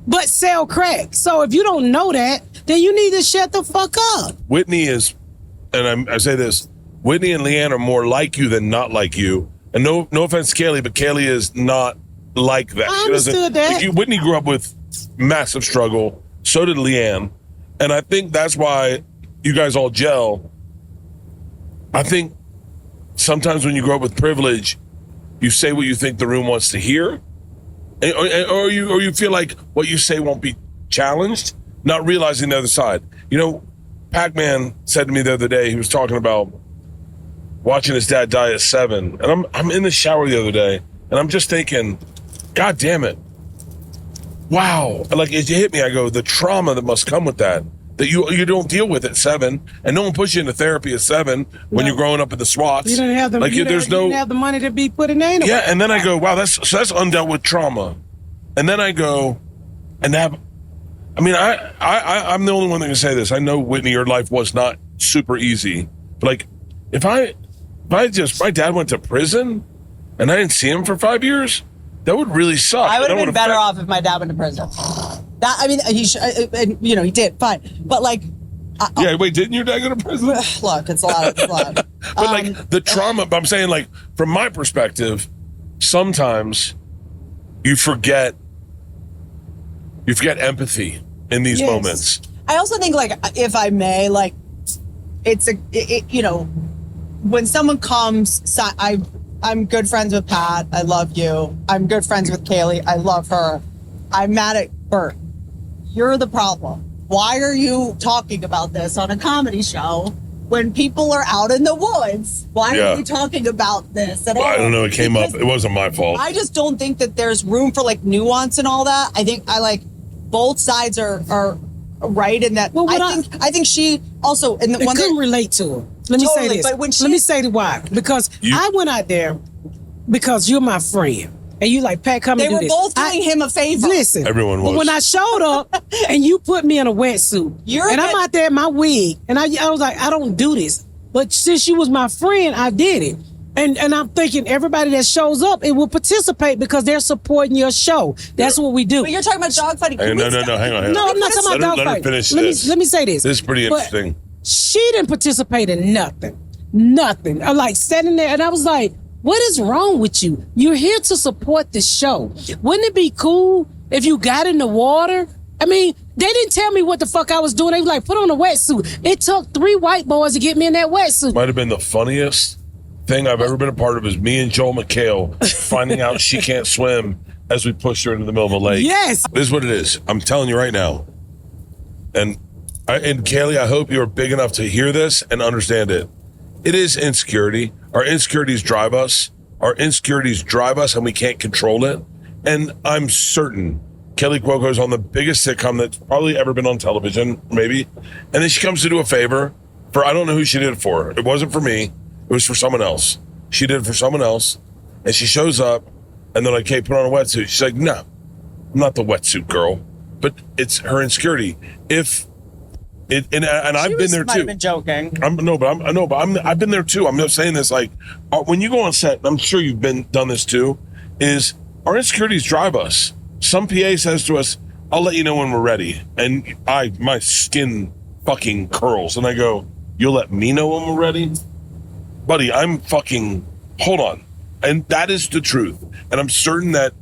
but sell crack. So if you don't know that, then you need to shut the fuck up. Whitney is, and I say this, Whitney and Leanne are more like you than not like you. And no offense to Kaylee, but Kaylee is not like that. I understood that. Whitney grew up with massive struggle. So did Leanne. And I think that's why you guys all gel. I think sometimes when you grow up with privilege, you say what you think the room wants to hear. Or you feel like what you say won't be challenged, not realizing the other side. Pac-Man said to me the other day, he was talking about watching his dad die at 7. And I'm in the shower the other day, and I'm just thinking, God damn it. Wow. Like, it hit me. I go, the trauma that must come with that you don't deal with at 7, and no one puts you into therapy at 7 when you're growing up in the SWATs. You don't have you didn't have the money to be putting in. Yeah, and then I go, wow, that's undealt with trauma. And then I go, I'm the only one that can say this. I know, Whitney, your life was not super easy. But like, if my dad went to prison and I didn't see him for 5 years, that would really suck. I would have been better off if my dad went to prison. He did, fine. But like, wait, didn't your dad go to prison? Look, it's a lot. But like the trauma, I'm saying, like, from my perspective, sometimes you forget empathy in these moments. I also think, like, if I may, like, when someone comes, I'm good friends with Pat. I love you. I'm good friends with Kaylee. I love her. I'm mad at Bert. You're the problem. Why are you talking about this on a comedy show when people are out in the woods? Why are you talking about this at all? I don't know. It came up. It wasn't my fault. I just don't think that there's room for like nuance and all that. I think both sides are right in that. Well, I think she also and the one couldn't relate to her. Let me say this. But when let me say why. Because I went out there because you're my friend. And you like, Pat, come and do this. They were both doing him a favor. Listen. Everyone was. But when I showed up and you put me in a wetsuit I'm out there in my wig and I was like, I don't do this. But since you was my friend, I did it. And I'm thinking everybody that shows up, it will participate because they're supporting your show. That's what we do. But you're talking about dogfighting. No, hang on. No, I'm not talking about dogfighting. Let her finish this. Let me say this. This is pretty interesting. She didn't participate in nothing. Nothing. I'm like standing there and I was like, what is wrong with you? You're here to support the show. Wouldn't it be cool if you got in the water? I mean, They didn't tell me what the fuck I was doing. They was like, put on a wetsuit. It took 3 white boys to get me in that wetsuit. Might have been the funniest thing I've ever been a part of is me and Joel McHale finding out she can't swim as we pushed her into the middle of a lake. Yes. This is what it is. I'm telling you right now. And Kaylee, I hope you're big enough to hear this and understand it. It is insecurity. Our insecurities drive us. Our insecurities drive us and we can't control it. And I'm certain Kelly Cuoco's on the biggest sitcom that's probably ever been on television, maybe. And then she comes to do a favor for, I don't know who she did it for. It wasn't for me. It was for someone else. She did it for someone else. And she shows up and they're like, hey, put on a wetsuit. She's like, no, I'm not the wetsuit girl. But it's her insecurity. And I've been there too. Might have been joking. I've been there too. I'm just saying this, like, when you go on set, and I'm sure you've done this too, is our insecurities drive us. Some PA says to us, I'll let you know when we're ready. And my skin fucking curls. And I go, you'll let me know when we're ready? Buddy, hold on. And that is the truth. And I'm certain that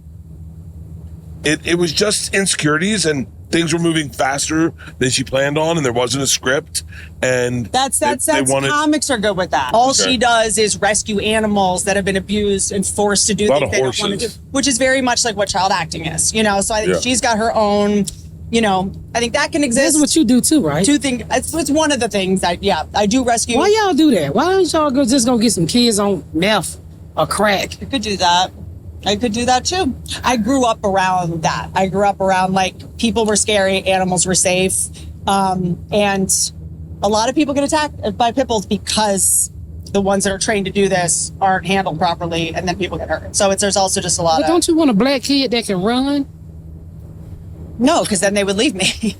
it was just insecurities and things were moving faster than she planned on, and there wasn't a script. And that's comics are good with that. All she does is rescue animals that have been abused and forced to do things they don't want to do, which is very much like what child acting is, you know. So I think she's got her own, you know, I think that can exist. That's what you do too, right? It's one of the things I do rescue. Why y'all do that? Why don't y'all just go get some kids on meth or crack? You could do that. I could do that too. I grew up around that. I grew up around, like, people were scary, animals were safe. And a lot of people get attacked by pit bulls because the ones that are trained to do this aren't handled properly, and then people get hurt. So there's also just a lot But don't you want a black kid that can run? No, because then they would leave me.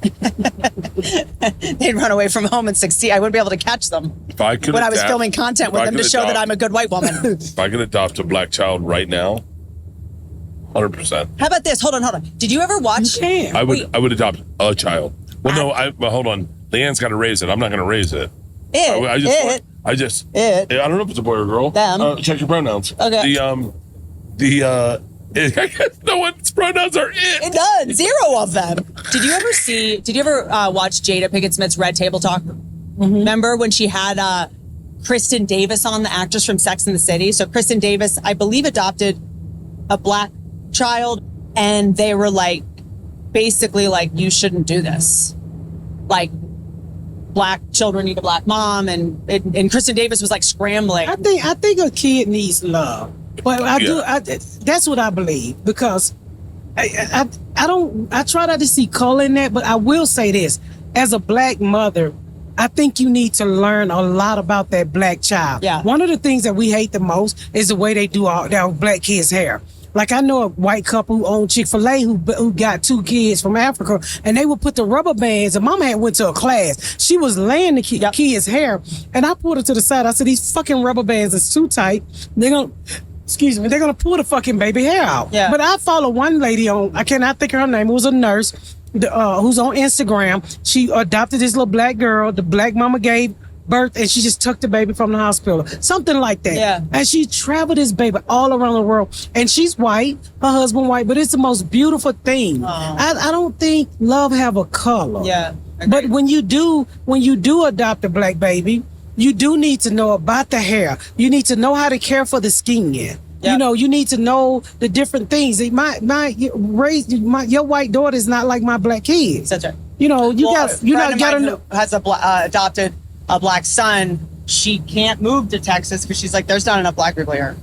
They'd run away from home and succeed. I wouldn't be able to catch them when I was filming content with them to show that I'm a good white woman. If I could adopt a black child right now, 100%. How about this? Hold on. Did you ever watch? I would adopt a child. Well, no, hold on. Leanne's got to raise it. I'm not going to raise it. I don't know if it's a boy or girl. Them. Check your pronouns. Okay. No one's pronouns are it. It does. 0 of them. Did you ever watch Jada Pinkett Smith's Red Table Talk? Mm-hmm. Remember when she had Kristen Davis on, the actress from Sex and the City? So Kristen Davis, I believe, adopted a black child, and they were like, basically like, you shouldn't do this. Like, black children need a black mom, and Kristen Davis was like scrambling. I think a kid needs love. But that's what I believe, because I try not to see color in that, but I will say this. As a black mother, I think you need to learn a lot about that black child. Yeah. One of the things that we hate the most is the way they do their black kids' hair. Like, I know a white couple who owned Chick-fil-A who got 2 kids from Africa, and they would put the rubber bands, and mama had went to a class. She was laying the kids' hair, and I pulled her to the side. I said, these fucking rubber bands is too tight. They're going to pull the fucking baby hair out. Yeah. But I follow one lady I cannot think of her name. It was a nurse who's on Instagram. She adopted this little black girl. The black mama gave birth, and she just took the baby from the hospital. Something like that. Yeah. And she traveled this baby all around the world. And she's white, her husband white, but it's the most beautiful thing. I don't think love have a color. Yeah. But when you do adopt a black baby, you do need to know about the hair. You need to know how to care for the skin. Yep. You know, you need to know the different things. Your white daughter is not like my black kids. That's right. You know, gotta know. Has adopted a black son. She can't move to Texas because she's like, there's not enough black people here.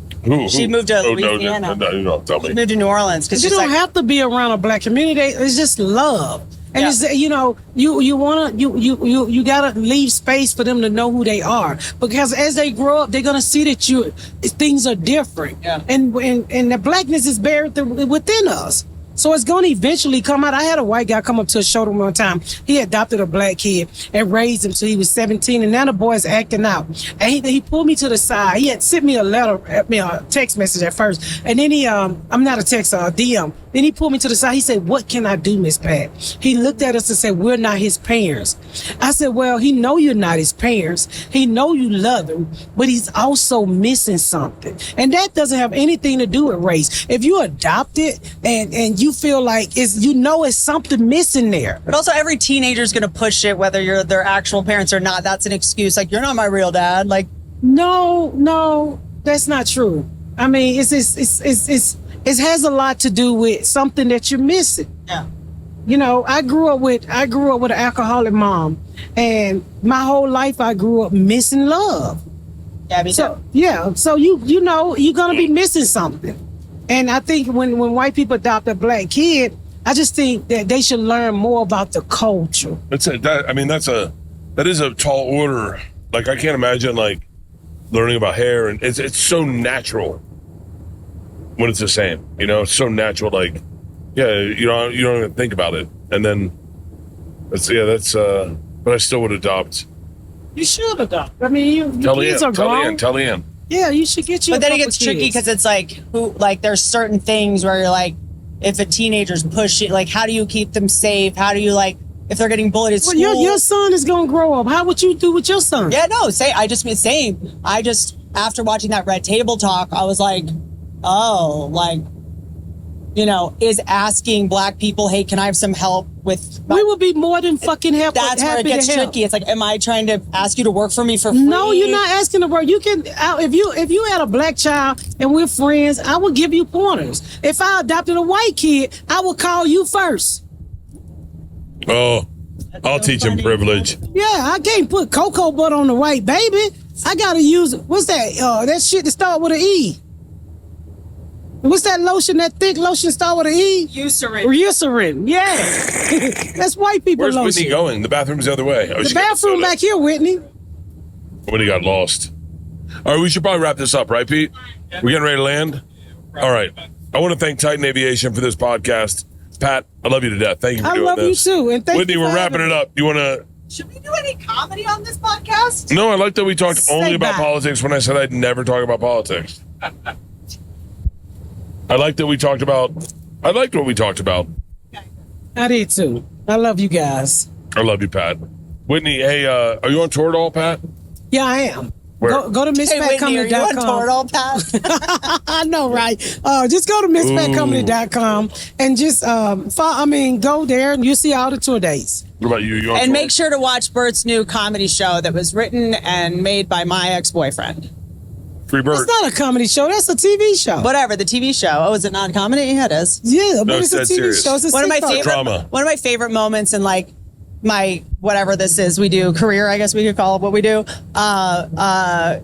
She moved to Louisiana. No, you don't tell me. She moved to New Orleans because you don't have to be around a black community. It's just love. And it's, you know, you gotta leave space for them to know who they are, because as they grow up, they're gonna see that things are different. Yeah. And the blackness is buried within us. So it's going to eventually come out. I had a white guy come up to a show one time. He adopted a black kid and raised him till he was 17, and now the boy's acting out. And he pulled me to the side. He had sent me a text message at first, and then a DM, Then he pulled me to the side. He said, what can I do, Miss Pat? He looked at us and said, we're not his parents. I said, well, he know you're not his parents. He know you love him, but he's also missing something. And that doesn't have anything to do with race. If you adopt it and you feel like it's something missing there. But also every teenager's going to push it, whether you're their actual parents or not. That's an excuse. Like, you're not my real dad. Like, no, that's not true. I mean, it has a lot to do with something that you're missing. yeah. You know, I grew up with an alcoholic mom, and my whole life I grew up missing love. Yeah, me too. So you know you're gonna be missing something. And I think when white people adopt a black kid, I just think that they should learn more about the culture. That is a tall order. Like, I can't imagine like learning about hair, and it's so natural when it's the same. You know, it's so natural. Like, yeah, you don't even think about it, and then but I still would adopt. You should adopt. I mean, your kids are grown. Tell Leanne. Yeah, you should get you. But then it gets tricky because it's like, there's certain things where you're like, if a teenager's pushing, like, how do you keep them safe? How do you, like, if they're getting bullied at school? Your son is gonna grow up. How would you do with your son? Yeah, no, same. After watching that Red Table Talk, I was like, oh, like, you know, is asking black people, hey, can I have some help with... We would be more than fucking happy. That's where it gets tricky. It's like, am I trying to ask you to work for me for free? No, you're not asking to work. You can, if you had a black child and we're friends, I would give you pointers. If I adopted a white kid, I would call you first. Oh, I'll teach him privilege. Yeah, I can't put cocoa butter on the white baby. I gotta use, what's that? That shit that start with an E. What's that lotion, that thick lotion start with an E? Eucerin, yeah. That's white people Where's lotion. Whitney going? The bathroom's the other way. The bathroom back here, Whitney. Whitney got lost. All right, we should probably wrap this up, right, Pete? We're getting ready to land? All right. I want to thank Titan Aviation for this podcast. Pat, I love you to death. Thank you for doing this. I love you too. And thank Whitney, you we're wrapping it up. You want to... Should we do any comedy on this podcast? No, I like that we talked Say only about bye. politics when I said I'd never talk about politics. I like that we talked about... I liked what we talked about. I did too. I love you guys. I love you, Pat. Whitney, hey, are you on tour at all, Pat? Yeah, I am. Where? Go to Whitney, are you on tour at MissPatComedy.com. all, Pat? I know, right? Just go to MissPatComedy.com and just go there and you'll see all the tour dates. What about you? You on And tour? make sure to watch Bert's new comedy show that was written and made by my ex-boyfriend. Free Bert. It's not a comedy show. That's a TV show. Whatever, the TV show. Oh, is it not comedy? Yeah, it is. Yeah, but No, it's a it's TV dead serious. show. It's a One of my sitcom. favorite Drama. One of my favorite moments in like my whatever this is we do career, I guess we could call it what we do. Hobby.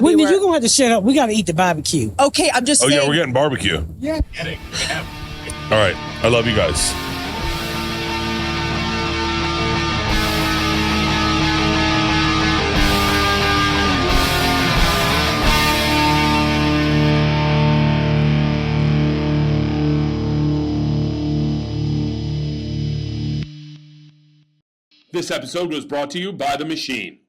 Whitney, where- you're going to have to shut up. We got to eat the barbecue. Okay, I'm just Oh, saying. yeah, we're getting barbecue. Yeah. All right. I love you guys. This episode was brought to you by The Machine.